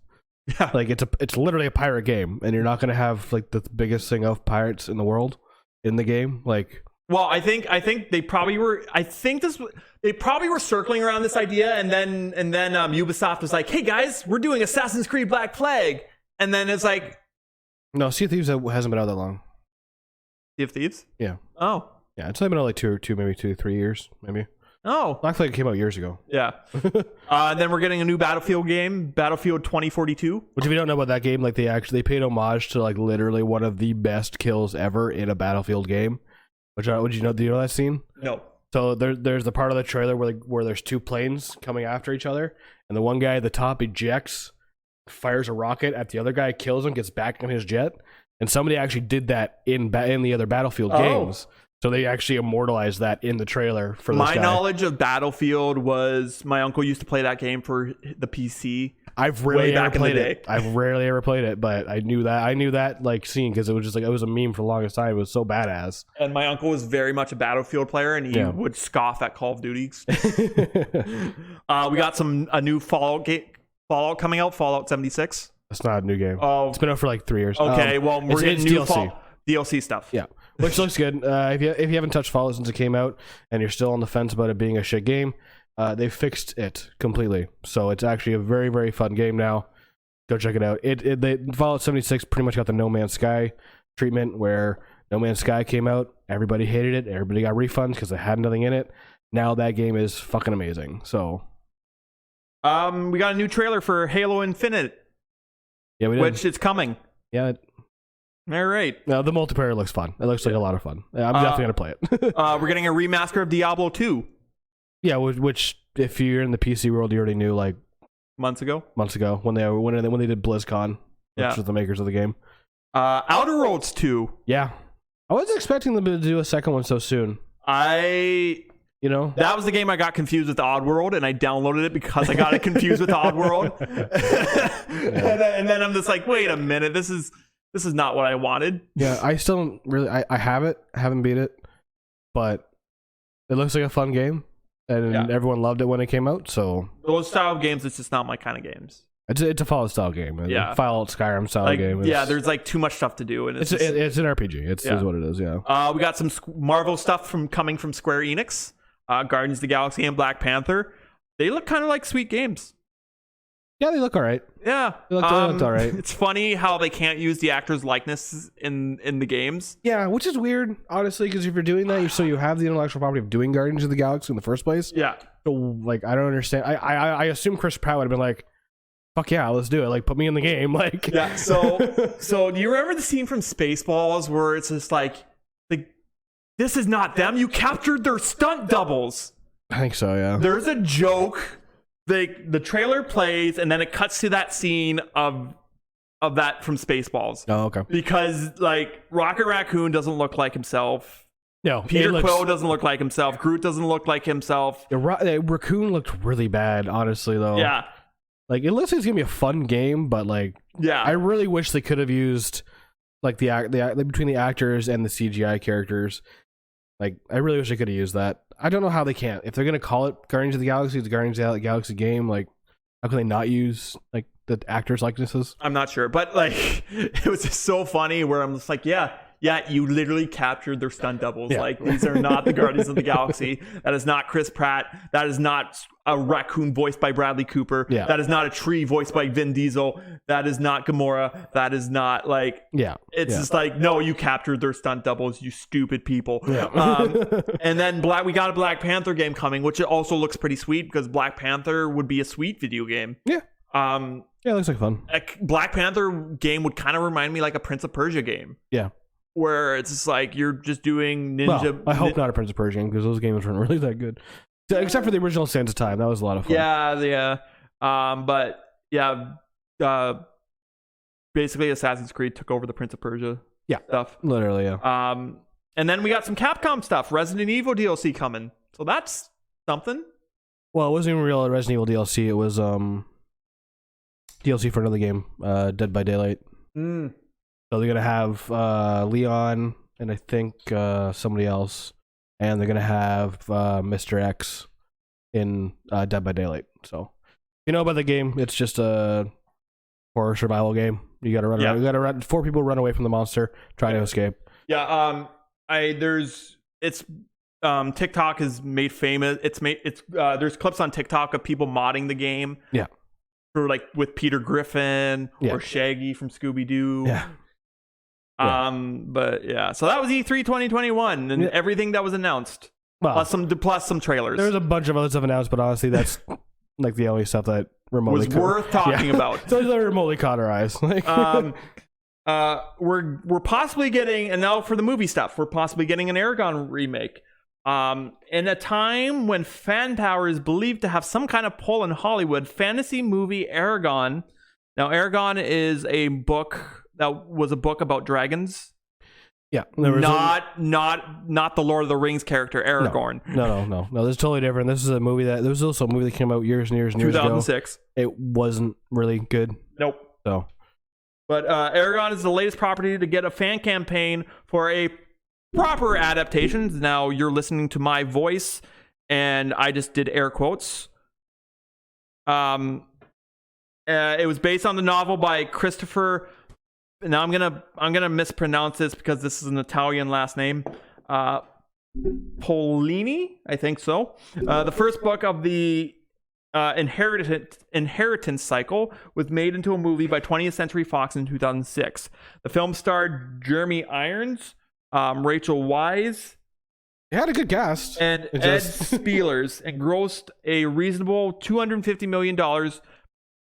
Yeah. Like it's literally a pirate game, and you're not gonna have like the biggest thing of pirates in the world in the game. Like, well, I think they probably were. They probably were circling around this idea, and then Ubisoft was like, "Hey guys, we're doing Assassin's Creed Black Flag," and then it's like, no, Sea of Thieves hasn't been out that long. Sea of Thieves? Yeah. Oh. Yeah, it's only been out like maybe 2-3 years, maybe. Oh. Black Flag came out years ago. Yeah. Then we're getting a new Battlefield game, Battlefield 2042. Which, if you don't know about that game, like they paid homage to like literally one of the best kills ever in a Battlefield game. Which, do you know that scene? No. So there's the part of the trailer where there's two planes coming after each other, and the one guy at the top ejects, fires a rocket at the other guy, kills him, gets back in his jet, and somebody actually did that in the other Battlefield games. So they actually immortalized that in the trailer for this My guy. knowledge of Battlefield was my uncle used to play that game for the PC. I've rarely ever played day. it. I've rarely ever played it, but I knew that like scene because it was just like it was a meme for the longest time. It was so badass. And my uncle was very much a Battlefield player, and he would scoff at Call of Duty. We got a new Fallout coming out, Fallout 76. It's not a new game. Oh, it's been out for like 3 years. Okay, well we're getting new DLC stuff. Yeah, which looks good. If you haven't touched Fallout since it came out, and you're still on the fence about it being a shit game, they fixed it completely. So it's actually a very, very fun game now. Go check it out. Fallout 76 pretty much got the No Man's Sky treatment, where No Man's Sky came out, everybody hated it, everybody got refunds because it had nothing in it. Now that game is fucking amazing. So, we got a new trailer for Halo Infinite. Yeah, we did. Which is coming. Yeah. All right. No, the multiplayer looks fun. It looks like a lot of fun. I'm definitely gonna play it. We're getting a remaster of Diablo 2. Yeah, which if you're in the PC world, you already knew like months ago when they did BlizzCon, which was the makers of the game. Outer Worlds 2. Yeah, I wasn't expecting them to do a second one so soon. That was the game I got confused with Oddworld, and I downloaded it because I got it confused with Oddworld. and then I'm just like, wait a minute, this is not what I wanted. Yeah, I still don't really. I have it, haven't beat it, but it looks like a fun game, and everyone loved it when it came out. So those style of games, it's just not my kind of games. It's a Fallout style game. Yeah, Fallout Skyrim style game. There's like too much stuff to do, and it's an RPG. It's what it is. Yeah. We got some Marvel stuff coming from Square Enix. Guardians of the Galaxy and Black Panther. They look kind of like sweet games. Yeah, they look all right. Yeah, they looked all right. It's funny how they can't use the actors' likeness in the games. Yeah, which is weird, honestly, because if you're doing that, you have the intellectual property of doing Guardians of the Galaxy in the first place. Yeah. So, like, I don't understand. I assume Chris Pratt would have been like, "Fuck yeah, let's do it! Like, put me in the game." Like, yeah. So do you remember the scene from Spaceballs where it's just like, this is not them. You captured their stunt doubles. I think so. Yeah. There's a joke. The trailer plays and then it cuts to that scene of that from Spaceballs. Oh, okay. Because like Rocket Raccoon doesn't look like himself. No, Peter Quill doesn't look like himself. Groot doesn't look like himself. The Raccoon looked really bad, honestly, though. Yeah. Like, it looks like it's gonna be a fun game, but like, yeah, I really wish they could have used like the between the actors and the CGI characters. Like, I really wish they could have used that. I don't know how they can't. If they're gonna call it Guardians of the Galaxy, it's a Guardians of the Galaxy game. Like, how can they not use like the actors' likenesses? I'm not sure, but like, it was just so funny where I'm just like, yeah, you literally captured their stunt doubles. Yeah. Like, these are not the Guardians of the Galaxy. That is not Chris Pratt. That is not a raccoon voiced by Bradley Cooper. Yeah. That is not a tree voiced by Vin Diesel. That is not Gamora. That is not like, it's just like, no, you captured their stunt doubles, you stupid people. Yeah. And then we got a Black Panther game coming, which also looks pretty sweet because Black Panther would be a sweet video game. Yeah. Yeah, it looks like fun. A Black Panther game would kind of remind me like a Prince of Persia game. Yeah. Where it's just like you're just doing ninja. Well, I hope not a Prince of Persia because those games weren't really that good. Except for the original Sands of Time. That was a lot of fun. Yeah. But yeah, basically Assassin's Creed took over the Prince of Persia stuff. Literally, yeah. And then we got some Capcom stuff. Resident Evil DLC coming. So that's something. Well, it wasn't even real Resident Evil DLC. It was DLC for another game, Dead by Daylight. So they're going to have Leon and I think somebody else. And they're going to have Mr. X in Dead by Daylight. So, if you know about the game, it's just a horror survival game. You gotta run around. You gotta run. 4 people run away from the monster, try to escape. Yeah. TikTok is made famous. There's clips on TikTok of people modding the game. Yeah. For like with Peter Griffin or Shaggy from Scooby-Doo. Yeah. But yeah, so that was E3 2021 and everything that was announced. Well, plus some trailers. There's a bunch of other stuff announced, but honestly, that's like the only stuff that remotely was worth talking about. So that remotely caught our eyes. We're possibly getting, and now for the movie stuff, we're possibly getting an Eragon remake. In a time when fan power is believed to have some kind of pull in Hollywood, fantasy movie Eragon. Now, Eragon is a book that was a book about dragons. Yeah, not the Lord of the Rings character Eragon. No. This is totally different. This is a movie that there was also a movie that came out years and years and years 2006. ago. It wasn't really good. Nope. So, but Eragon is the latest property to get a fan campaign for a proper adaptation. Now you're listening to my voice, and I just did air quotes. It was based on the novel by Christopher. Now I'm gonna mispronounce this because this is an Italian last name. Polini, I think so. The first book of the inheritance cycle was made into a movie by 20th Century Fox in 2006. The film starred Jeremy Irons, Rachel Weisz. It had a good cast. And Ed Spielers, and grossed a reasonable $250 million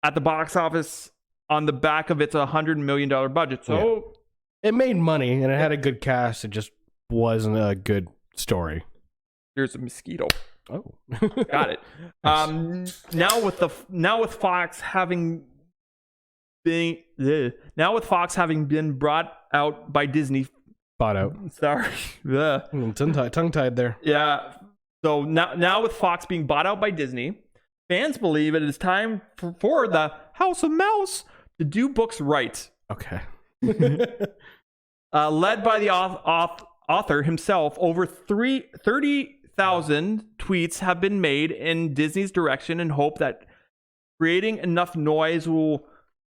at the box office on the back of its $100 million budget. So it made money and it had a good cast. It just wasn't a good story. Here's a mosquito. Oh, got it. Now with Fox having been brought out by Disney. Bought out. Sorry. Tongue-tied there. Yeah. So now with Fox being bought out by Disney, fans believe it is time for the House of Mouse to do books right. Okay. Led by the author himself, over 30,000 tweets have been made in Disney's direction in hope that creating enough noise will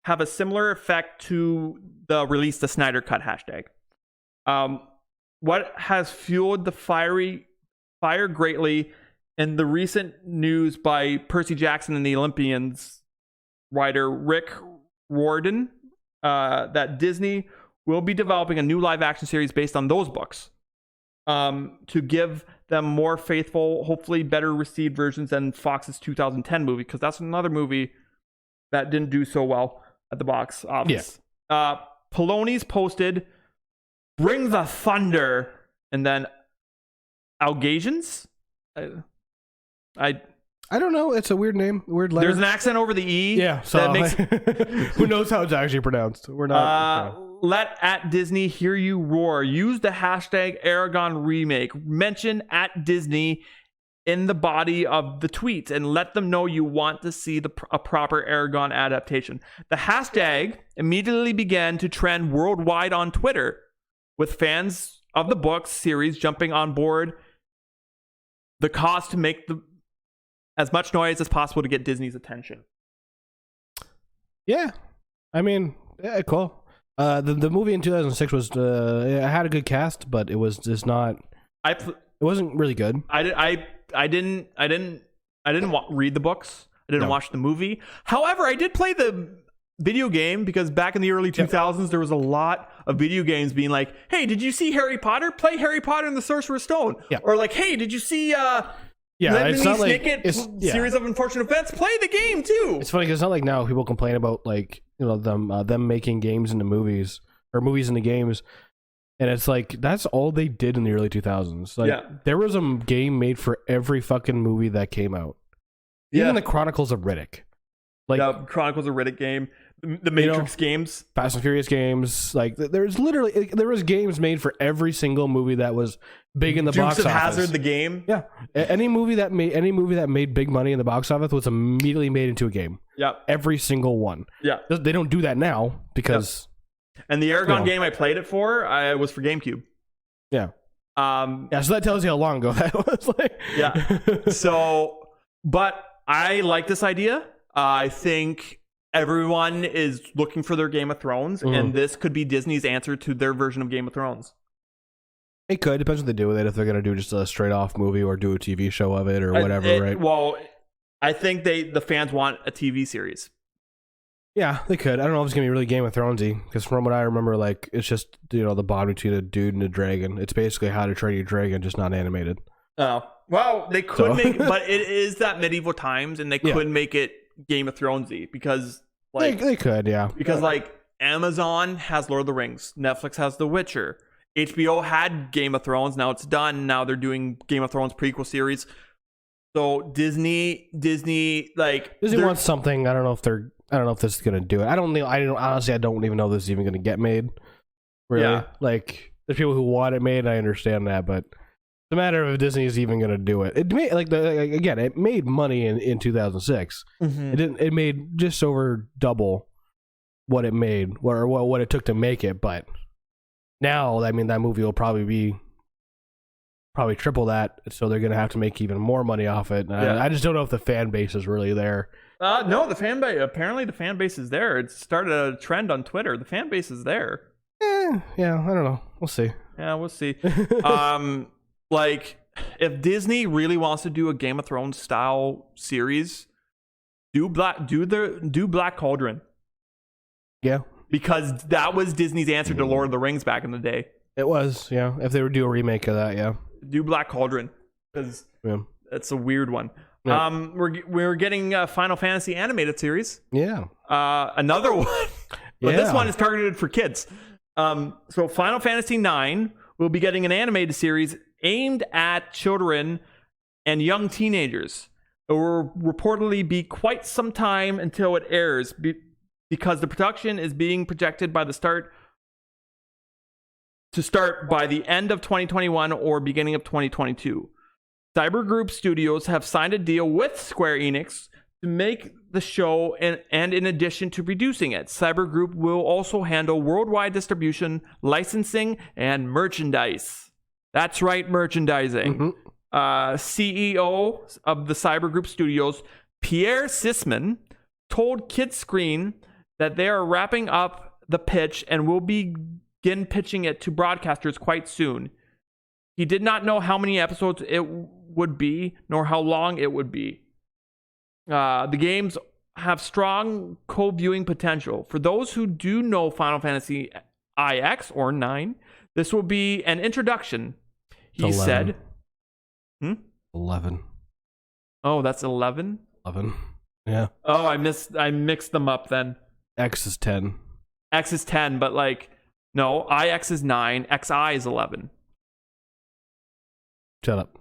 have a similar effect to the release the Snyder Cut hashtag. What has fueled the fire greatly in the recent news by Percy Jackson and the Olympians writer Rick Riordan that Disney will be developing a new live action series based on those books to give them more faithful, hopefully better received versions than Fox's 2010 movie, because that's another movie that didn't do so well at the box office. Poloni's posted, "Bring the thunder," and then Algasians. I don't know. It's a weird name. Weird letter. There's an accent over the E. Yeah. So that makes who knows how it's actually pronounced? We're not. Let at Disney hear you roar. Use the hashtag Eragon remake. Mention at Disney in the body of the tweets and let them know you want to see a proper Eragon adaptation. The hashtag immediately began to trend worldwide on Twitter, with fans of the book series jumping on board the cause to make as much noise as possible to get Disney's attention. Yeah. I mean, yeah, cool. The movie in 2006 was it had a good cast, but it was just not. It wasn't really good. I didn't read the books. I didn't watch the movie. However, I did play the video game, because back in the early 2000s there was a lot of video games being like, "Hey, did you see Harry Potter? Play Harry Potter and the Sorcerer's Stone." Yeah. Or like, "Hey, did you see it's not like Series of Unfortunate Events? Play the game too." It's funny because it's not like now people complain about like them making games into movies or movies into games, and it's like that's all they did in the early 2000s. Like there was a game made for every fucking movie that came out. Even the Chronicles of Riddick. Like the Chronicles of Riddick game, the Matrix games, Fast and Furious games. Like there was games made for every single movie that was big in the box office. Dukes of Hazzard, the game. Yeah, any movie that made big money in the box office was immediately made into a game. Yeah, every single one. Yeah, they don't do that now because. Yep. And the Eragon game I played it for, was for GameCube. Yeah. So that tells you how long ago that was. Like. Yeah. So, but I like this idea. I think everyone is looking for their Game of Thrones, and this could be Disney's answer to their version of Game of Thrones. It could. Depends what they do with it. If they're going to do just a straight off movie or do a TV show of it or whatever, right? Well, I think the fans want a TV series. Yeah, they could. I don't know if it's going to be really Game of Thronesy, because from what I remember, like, it's just, you know, the bond between a dude and a dragon. It's basically How to Train Your Dragon, just not animated. Oh. Well, they could make it, but it is that medieval times, and they could make it Game of Thronesy, because, like... They could, yeah. Because, like, Amazon has Lord of the Rings. Netflix has The Witcher. HBO had Game of Thrones. Now it's done. Now they're doing Game of Thrones prequel series. So Disney wants something. I don't know if this is gonna do it. Honestly, I don't even know if this is even gonna get made. Really, like there's people who want it made. I understand that, but it's a matter of if Disney is even gonna do it. It made it made money in 2006. It made just over double what it made or what it took to make it. But now, I mean, that movie will probably triple that, so they're gonna have to make even more money off it. I just don't know if the fan base is really there. No, apparently the fan base is there. It started a trend on Twitter. The fan base is there. Yeah, I don't know. We'll see. Yeah, we'll see. Like, if Disney really wants to do a Game of Thrones style series, do Black Cauldron. Yeah. Because that was Disney's answer to Lord of the Rings back in the day. It was, yeah. If they would do a remake of that, yeah. Do Black Cauldron, because that's a weird one. Yeah. We're getting a Final Fantasy animated series. Yeah. Another one, but this one is targeted for kids. So Final Fantasy IX will be getting an animated series aimed at children and young teenagers. It will reportedly be quite some time until it airs, because the production is being projected by to start by the end of 2021 or beginning of 2022. Cyber Group Studios have signed a deal with Square Enix to make the show, and in addition to producing it, Cyber Group will also handle worldwide distribution, licensing, and merchandise. That's right, merchandising. CEO of the Cyber Group Studios, Pierre Sisman, told Kidscreen that they are wrapping up the pitch and will begin pitching it to broadcasters quite soon. He did not know how many episodes it would be, nor how long it would be. The games have strong co-viewing potential. For those who do know Final Fantasy IX or 9, this will be an introduction, he said. 11. Oh, that's 11? 11. Yeah. Oh, I mixed them up then. X is 10. X is 10, but like, no, IX is 9, XI is 11. Shut up.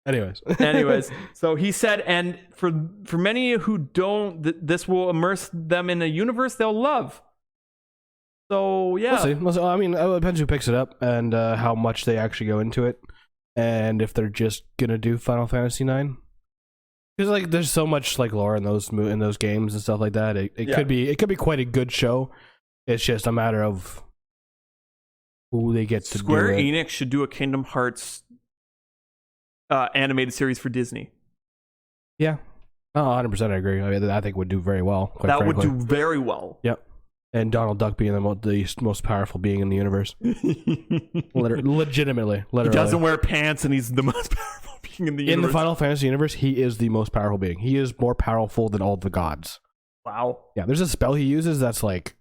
Anyways, so he said, and for many who don't, this will immerse them in a universe they'll love. So yeah, we'll see. I mean, it depends who picks it up and how much they actually go into it, and if they're just gonna do Final Fantasy IX. Because like, there's so much like lore in those games and stuff like that. It could be quite a good show. It's just a matter of who they get to. Square Enix should do a Kingdom Hearts animated series for Disney. Yeah. Oh, 100% I agree. I mean, I think would do very well. That frankly would do very well. Yep. And Donald Duck being the most powerful being in the universe. Legitimately. He doesn't wear pants and he's the most powerful being in the universe. In the Final Fantasy universe, he is the most powerful being. He is more powerful than all the gods. Wow. Yeah, there's a spell he uses that's like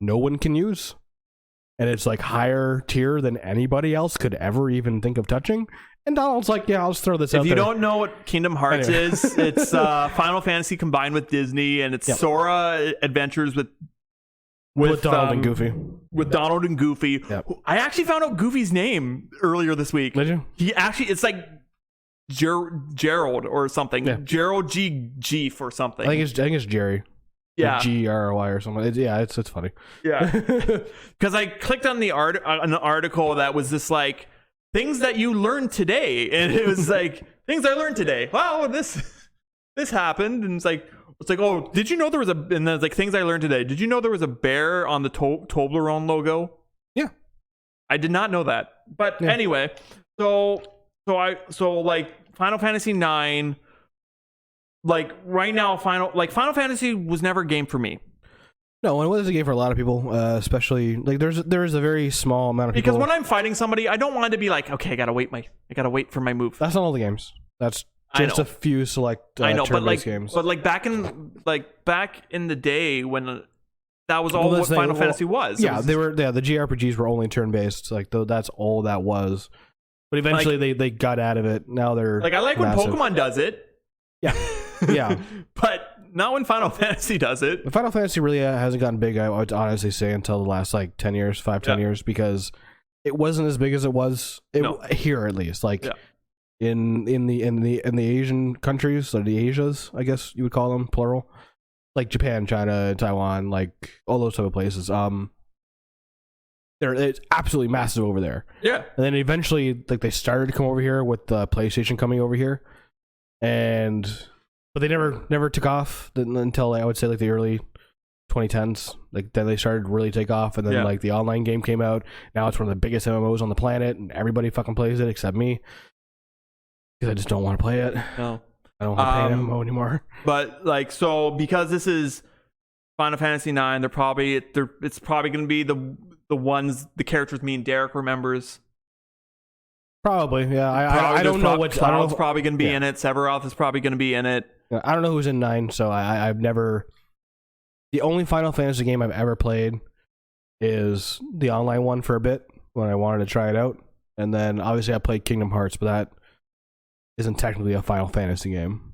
no one can use. And it's like higher tier than anybody else could ever even think of touching. And Donald's like, yeah, I'll just throw this out there. If you don't know what Kingdom Hearts is, it's Final Fantasy combined with Disney, and it's Sora adventures with Donald and Goofy. With Donald and Goofy. Yep. I actually found out Goofy's name earlier this week. Did you? It's like Gerald or something. Yeah. Gerald G. or something. I think it's Jerry. Yeah. Like GRY or something. It's funny. Yeah. Because I clicked on an article that was just like, things that you learned today. And it was like, things I learned today. Wow, this happened. And it's like, oh, did you know there was and then it's like, things I learned today. Did you know there was a bear on the Toblerone logo? Yeah. I did not know that. But anyway, so like Final Fantasy IX, like right now, Final Fantasy was never a game for me. No, and it was a game for a lot of people, especially like there's a very small amount of people. Because when I'm fighting somebody, I don't want to be like, okay, I gotta wait for my move. That's not all the games. That's just a few select turn-based games. But like back in the day when that was all what Final Fantasy was. Yeah, the JRPGs were only turn-based. Like that's all that was. But eventually they got out of it. Now they're like, I like massive. When Pokemon does it. Yeah. Yeah. But not when Final Fantasy does it. But Final Fantasy really hasn't gotten big, I would honestly say, until the last like 10 years, 5-10 years, because it wasn't as big as it was here, at least. Like in the Asian countries, so the Asias, I guess you would call them, plural. Like Japan, China, Taiwan, like all those type of places. It's absolutely massive over there. Yeah. And then eventually, like, they started to come over here with the PlayStation coming over here. But they never took off until I would say like the early 2010s. Like then they started to really take off, and then like the online game came out. Now it's one of the biggest MMOs on the planet, and everybody fucking plays it except me because I just don't want to play it. No, I don't want to play an MMO anymore. But like, so because this is Final Fantasy IX, it's probably going to be the characters me and Derek remembers. Probably, yeah. I don't know what Cloud's probably going to be in it. Sephiroth is probably going to be in it. I don't know who's in 9, so I've never. The only Final Fantasy game I've ever played is the online one for a bit when I wanted to try it out, and then obviously I played Kingdom Hearts, but that isn't technically a Final Fantasy game.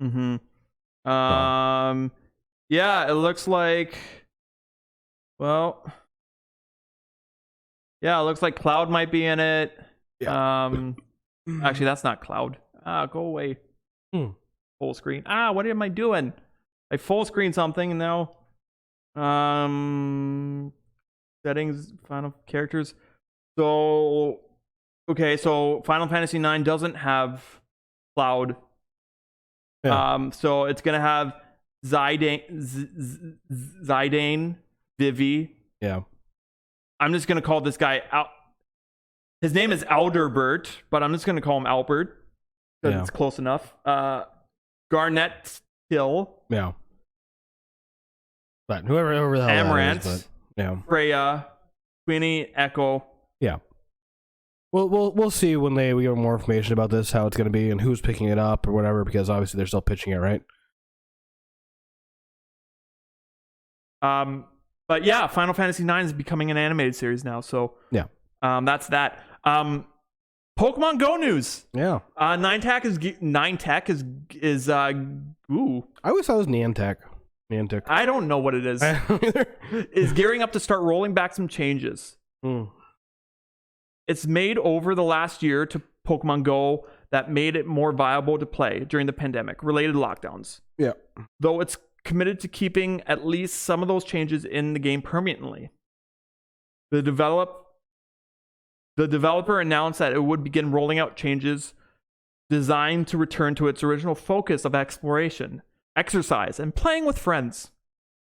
Mm-hmm. Yeah, it looks like. Well, yeah, it looks like Cloud might be in it. Yeah. Actually, that's not Cloud. Go away. Full screen. What am I doing? I full screen something and now. Settings, final characters. So, okay, so Final Fantasy IX doesn't have Cloud. Yeah. So it's gonna have Zidane, Vivi. Yeah. I'm just gonna call this guy out. His name is Alderbert, but I'm just going to call him Albert because it's close enough. Garnet Hill. Yeah. But whoever the hell Amaranth. That is, but, Freya. Queenie. Echo. Yeah. We'll see when we get more information about this, how it's going to be, and who's picking it up or whatever, because obviously they're still pitching it, right? But yeah, Final Fantasy IX is becoming an animated series now, so yeah. That's that. Pokemon Go news. Yeah. Ninetech is ooh. I always thought it was Niantic. I don't know what it is. Is gearing up to start rolling back some changes. It's made over the last year to Pokemon Go that made it more viable to play during the pandemic related lockdowns. Yeah. Though it's committed to keeping at least some of those changes in the game permanently. The developer announced that it would begin rolling out changes designed to return to its original focus of exploration, exercise, and playing with friends.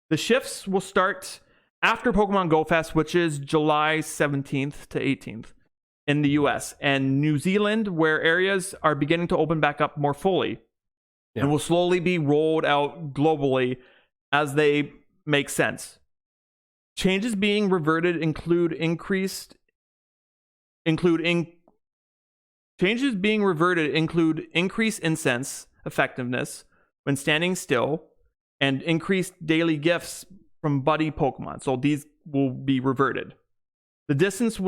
The shifts will start after Pokemon Go Fest, which is July 17th to 18th in the US and New Zealand, where areas are beginning to open back up more fully and will slowly be rolled out globally as they make sense. Changes being reverted include increased incense effectiveness when standing still and increased daily gifts from buddy Pokemon. So these will be reverted. The distance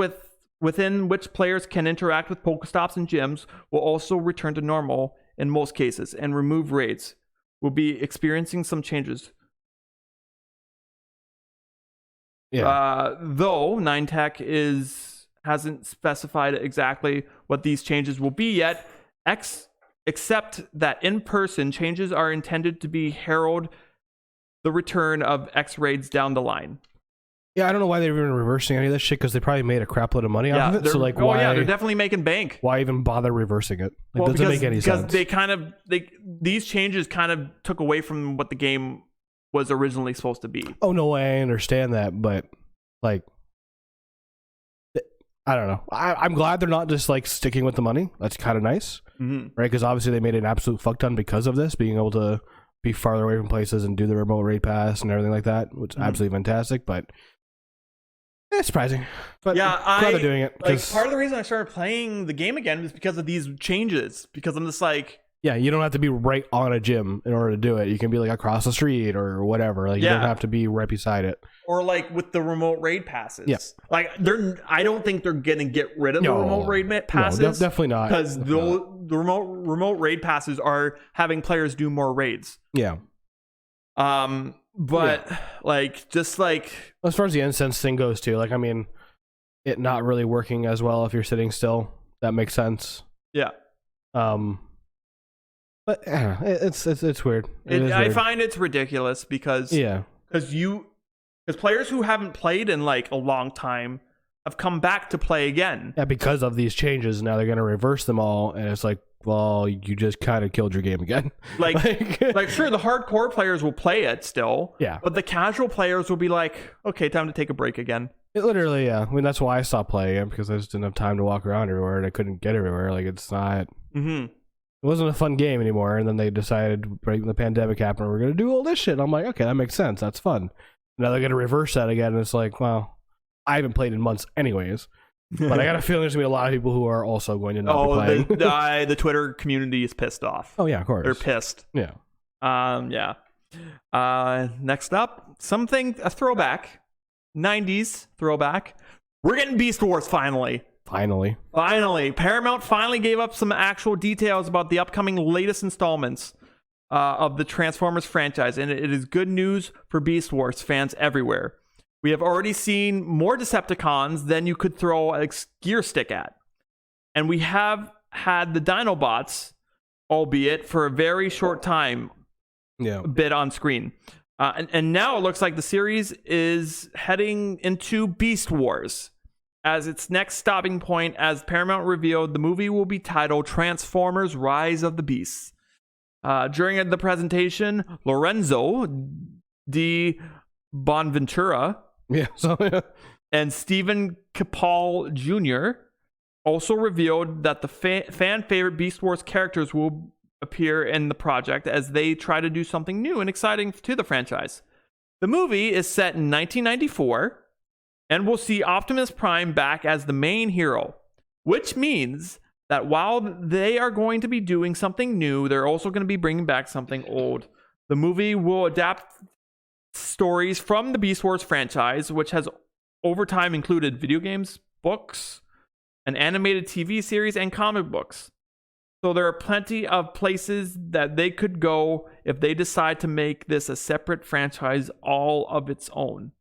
within which players can interact with Pokestops and gyms will also return to normal in most cases, and remove raids will be experiencing some changes. Though Ninetech hasn't specified exactly what these changes will be yet, except that in-person changes are intended to be herald the return of X raids down the line. Yeah, I don't know why they're even reversing any of this shit, because they probably made a crap load of money off of it. So they're definitely making bank. Why even bother reversing it? It doesn't make any sense. Because these changes kind of took away from what the game was originally supposed to be. Oh no, I understand that, but like, I don't know. I'm glad they're not just like sticking with the money. That's kind of nice, right? Because obviously they made an absolute fuck ton because of this, being able to be farther away from places and do the remote raid pass and everything like that, which is absolutely fantastic. But it's surprising. But yeah, glad they're doing it. Like, part of the reason I started playing the game again was because of these changes. Because I'm just like, yeah, you don't have to be right on a gym in order to do it. You can be like across the street or whatever. Like you don't have to be right beside it. Or like with the remote raid passes. Yeah. Like I don't think they're gonna get rid of the remote raid passes. No, definitely not. Because the remote raid passes are having players do more raids. Yeah. But like just like as far as the incense thing goes too, like I mean, it not really working as well if you're sitting still. That makes sense. Yeah. But it's weird. I find it's ridiculous because players who haven't played in like a long time have come back to play again. Yeah, because of these changes. Now they're going to reverse them all, and it's like, well, you just kind of killed your game again. Like sure, the hardcore players will play it still. Yeah. But the casual players will be like, okay, time to take a break again. It literally, yeah. I mean, that's why I stopped playing it, because I just didn't have time to walk around everywhere, and I couldn't get everywhere. Like, it's not... It wasn't a fun game anymore, and then they decided right when the pandemic happened, we're going to do all this shit. And I'm like, okay, that makes sense. That's fun. Now they're going to reverse that again, and it's like, well, I haven't played in months anyways. But I got a feeling there's going to be a lot of people who are also going to not be playing. The Twitter community is pissed off. Oh, yeah, of course. They're pissed. Yeah. Yeah. Next up, a throwback. 90s throwback. We're getting Beast Wars finally. Finally, Paramount finally gave up some actual details about the upcoming latest installments of the Transformers franchise, and it is good news for Beast Wars fans everywhere. We have already seen more Decepticons than you could throw a gear stick at. And we have had the Dinobots, albeit for a very short time, a bit on screen. And now it looks like the series is heading into Beast Wars as its next stopping point. As Paramount revealed, the movie will be titled Transformers Rise of the Beasts. During the presentation, Lorenzo di Bonventura and Stephen Capal Jr. also revealed that the fan favorite Beast Wars characters will appear in the project as they try to do something new and exciting to the franchise. The movie is set in 1994 and we'll see Optimus Prime back as the main hero, which means that while they are going to be doing something new, they're also going to be bringing back something old. The movie will adapt stories from the Beast Wars franchise, which has over time included video games, books, an animated TV series, and comic books. So there are plenty of places that they could go if they decide to make this a separate franchise all of its own.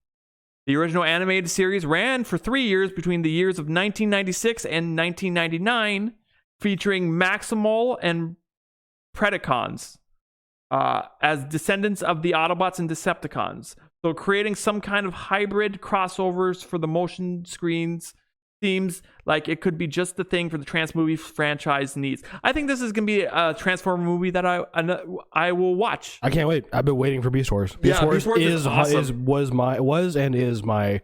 The original animated series ran for 3 years between the years of 1996 and 1999, featuring Maximal and Predacons as descendants of the Autobots and Decepticons. So creating some kind of hybrid crossovers for the motion screens seems like it could be just the thing for the Trans movie franchise needs. I think this is going to be a Transformer movie that I will watch. I can't wait. I've been waiting for Beast Wars. Beast Wars is awesome. was and is my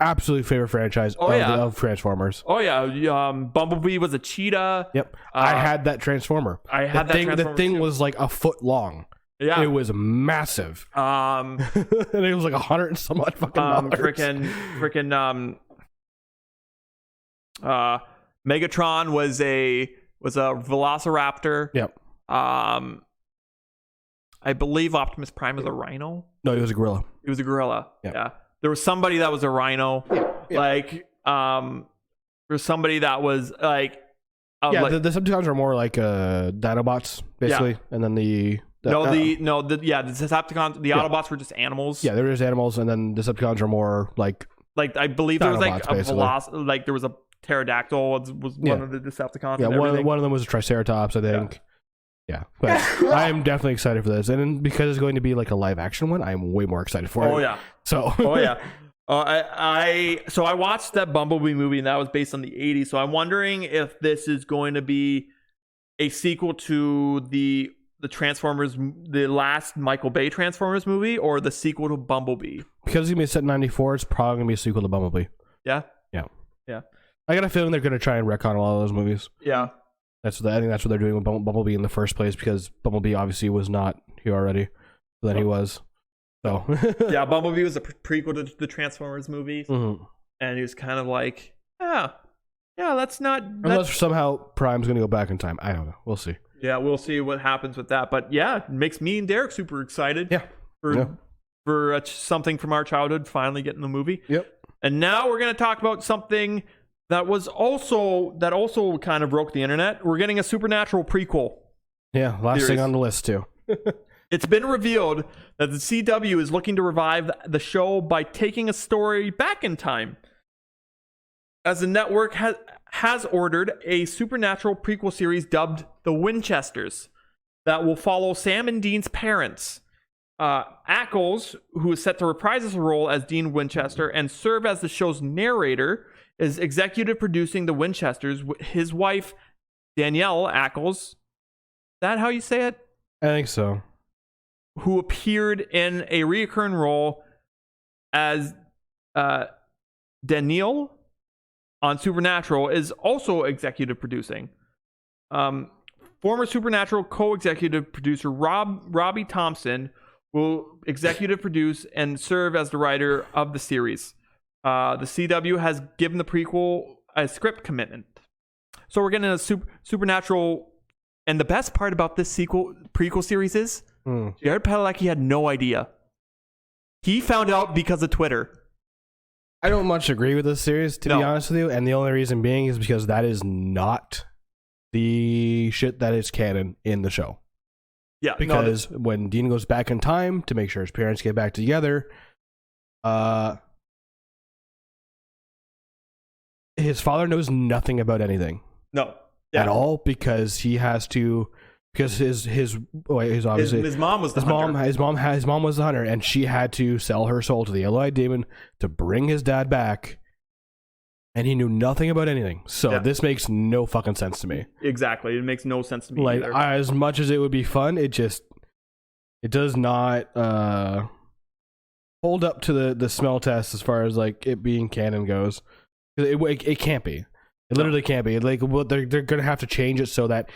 absolute favorite franchise of Transformers. Oh yeah, Bumblebee was a cheetah. Yep, I had that Transformer. The thing was like a foot long. Yeah, it was massive. And it was like 100 and some odd fucking dollars. Megatron was a Velociraptor. Yep. I believe Optimus Prime was a rhino. No, he was a gorilla. He was a gorilla. Yep. Yeah. There was somebody that was a rhino. Yep. Like there was somebody that was like the Decepticons are more like Dinobots basically, and then the Decepticons, the Autobots were just animals. Yeah, they're just animals, and then Decepticons are more like I believe there was like there was a pterodactyl was one of the Decepticons. Yeah, one of them was a Triceratops, I think. Yeah, but I am definitely excited for this, and because it's going to be like a live action one, I am way more excited for it. Oh yeah. So. Oh yeah. I watched that Bumblebee movie, and that was based on the 80s. So I'm wondering if this is going to be a sequel to the Transformers, the last Michael Bay Transformers movie, or the sequel to Bumblebee. Because it's gonna be set in '94, it's probably gonna be a sequel to Bumblebee. Yeah. Yeah. Yeah. I got a feeling they're going to try and retcon a lot of those movies. Yeah. I think that's what they're doing with Bumblebee in the first place, because Bumblebee obviously was not here already. So then he was. So yeah, Bumblebee was a prequel to the Transformers movies. Mm-hmm. And he was kind of like, yeah, that's not... Unless somehow Prime's going to go back in time. I don't know. We'll see. Yeah, we'll see what happens with that. But yeah, it makes me and Derek super excited. Yeah. For something from our childhood finally getting the movie. Yep. And now we're going to talk about something that also kind of broke the internet. We're getting a Supernatural prequel. Yeah, last series. thing on the list too. It's been revealed that the CW is looking to revive the show by taking a story back in time, as the network has ordered a Supernatural prequel series dubbed The Winchesters that will follow Sam and Dean's parents. Ackles, who is set to reprise his role as Dean Winchester and serve as the show's narrator, is executive producing The Winchesters with his wife, Danielle Ackles. Is that how you say it? I think so. Who appeared in a recurring role as Danielle on Supernatural, is also executive producing. Former Supernatural co-executive producer Robbie Thompson will executive produce and serve as the writer of the series. The CW has given the prequel a script commitment. So we're getting a Supernatural, and the best part about this prequel series is Jared Padalecki had no idea. He found out because of Twitter. I don't much agree with this series, to be honest with you, and the only reason being is because that is not the shit that is canon in the show. Yeah, because when Dean goes back in time to make sure his parents get back together, his father knows nothing about anything. At all, because he has to, because his obviously his mom was the hunter. His mom was the hunter, and she had to sell her soul to the Yellow-Eyed Demon to bring his dad back, and he knew nothing about anything. So this makes no fucking sense to me. Exactly, it makes no sense to me either. As much as it would be fun, it does not hold up to the smell test as far as like it being canon goes. It can't be. It literally can't be. Like, well, they're gonna have to change it so that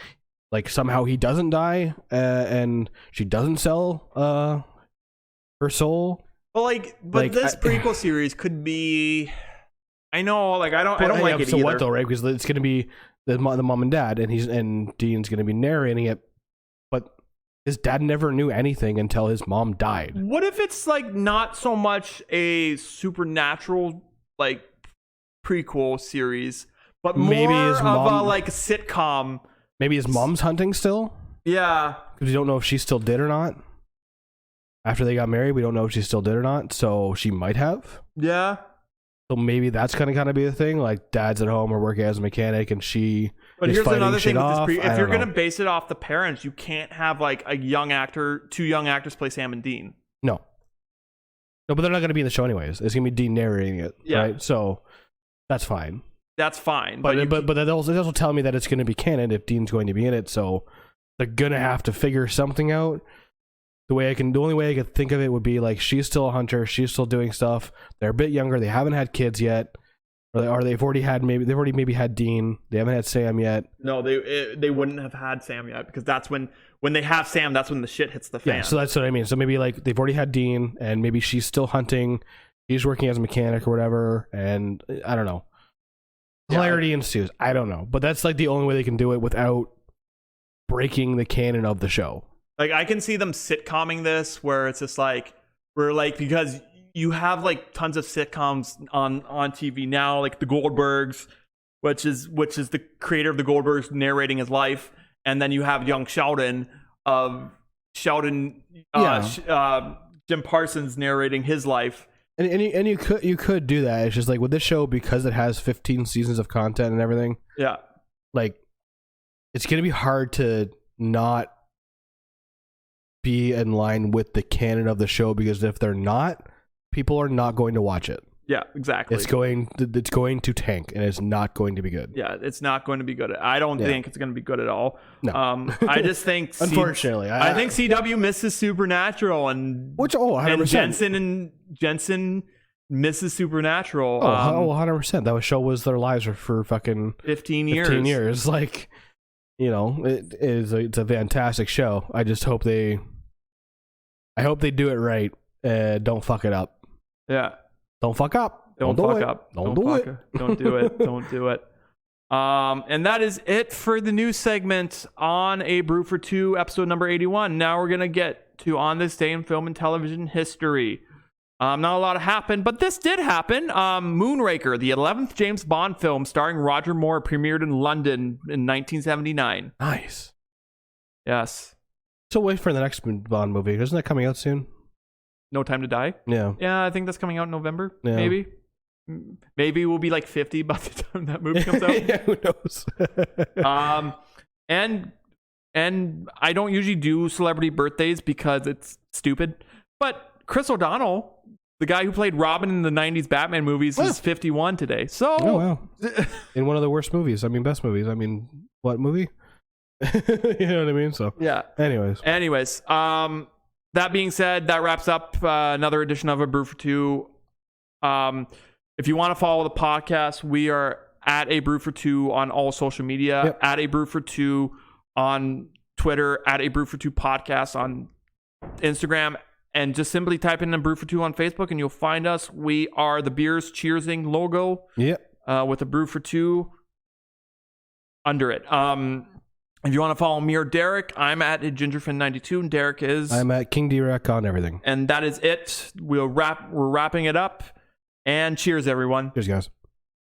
like somehow he doesn't die and she doesn't sell her soul. Well, but this prequel series could be. I know, like I don't like it so either. What though, right? Because it's gonna be the mom and dad, and Dean's gonna be narrating it, but his dad never knew anything until his mom died. What if it's like not so much a Supernatural like prequel series, but maybe more of a like a sitcom? Maybe his mom's hunting still. Yeah, because we don't know if she still did or not. After they got married, we don't know if she still did or not. So she might have. Yeah. So maybe that's gonna kind of be the thing. Like dad's at home or working as a mechanic, and she. But here's another thing with this if you're gonna base it off the parents, you can't have like two young actors play Sam and Dean. No, but they're not gonna be in the show anyways. It's gonna be Dean narrating it, right? So that's fine. That's fine. But that also tell me that it's gonna be canon if Dean's going to be in it. So they're gonna have to figure something out. The only way I could think of it would be like she's still a hunter, she's still doing stuff. They're a bit younger, they haven't had kids yet, or they've already maybe had Dean. They haven't had Sam yet. No, they wouldn't have had Sam yet, because that's when they have Sam, that's when the shit hits the fan. Yeah, so that's what I mean. So maybe like they've already had Dean, and maybe she's still hunting, he's working as a mechanic or whatever, and I don't know. Hilarity ensues. I don't know, but that's like the only way they can do it without breaking the canon of the show. Like I can see them sitcomming this, where it's just like because you have like tons of sitcoms on TV now, like the Goldbergs, which is the creator of the Goldbergs narrating his life, and then you have young Sheldon Jim Parsons narrating his life. And you could do that. It's just like with this show, because it has 15 seasons of content and everything. Yeah, like it's gonna be hard to not be in line with the canon of the show, because if they're not, people are not going to watch it. Yeah, exactly. It's going to tank, and it's not going to be good. Yeah, it's not going to be good. I don't think it's going to be good at all. No. I just think unfortunately, I think CW misses Supernatural and which 100%. And Jensen Mrs. Supernatural. 100%. That show was their lives for fucking 15 years. 15 years. Like, it's a fantastic show. I just hope I hope they do it right. Don't fuck it up. Yeah. Don't fuck up. Don't fuck up. Don't do it. Don't do it. Don't do it. And that is it for the news segment on A Brew for Two, episode number 81. Now we're going to get to On This Day in Film and Television History. Not a lot happened, but this did happen. Moonraker, the 11th James Bond film starring Roger Moore, premiered in London in 1979. Nice. Yes. So wait for the next Bond movie. Isn't that coming out soon? No Time to Die? Yeah. Yeah, I think that's coming out in November. Yeah. Maybe we'll be like 50 by the time that movie comes out. Yeah, who knows? And I don't usually do celebrity birthdays because it's stupid. But Chris O'Donnell, the guy who played Robin in the 90s Batman movies, is 51 today. So, wow. In one of the worst movies. I mean, best movies. I mean, what movie? You know what I mean? So, yeah. Anyways. That being said, that wraps up another edition of A Brew for Two. If you want to follow the podcast, we are at A Brew for Two on all social media, at A Brew for Two on Twitter, at A Brew for Two podcast on Instagram, and just simply type in A Brew for Two on Facebook and you'll find us. We are the Beers Cheersing logo with A Brew for Two under it. If you want to follow me or Derek, I'm at GingerFin92 and Derek is... I'm at King D-Rec on everything. And that is it. We're wrapping it up. And cheers, everyone. Cheers, guys.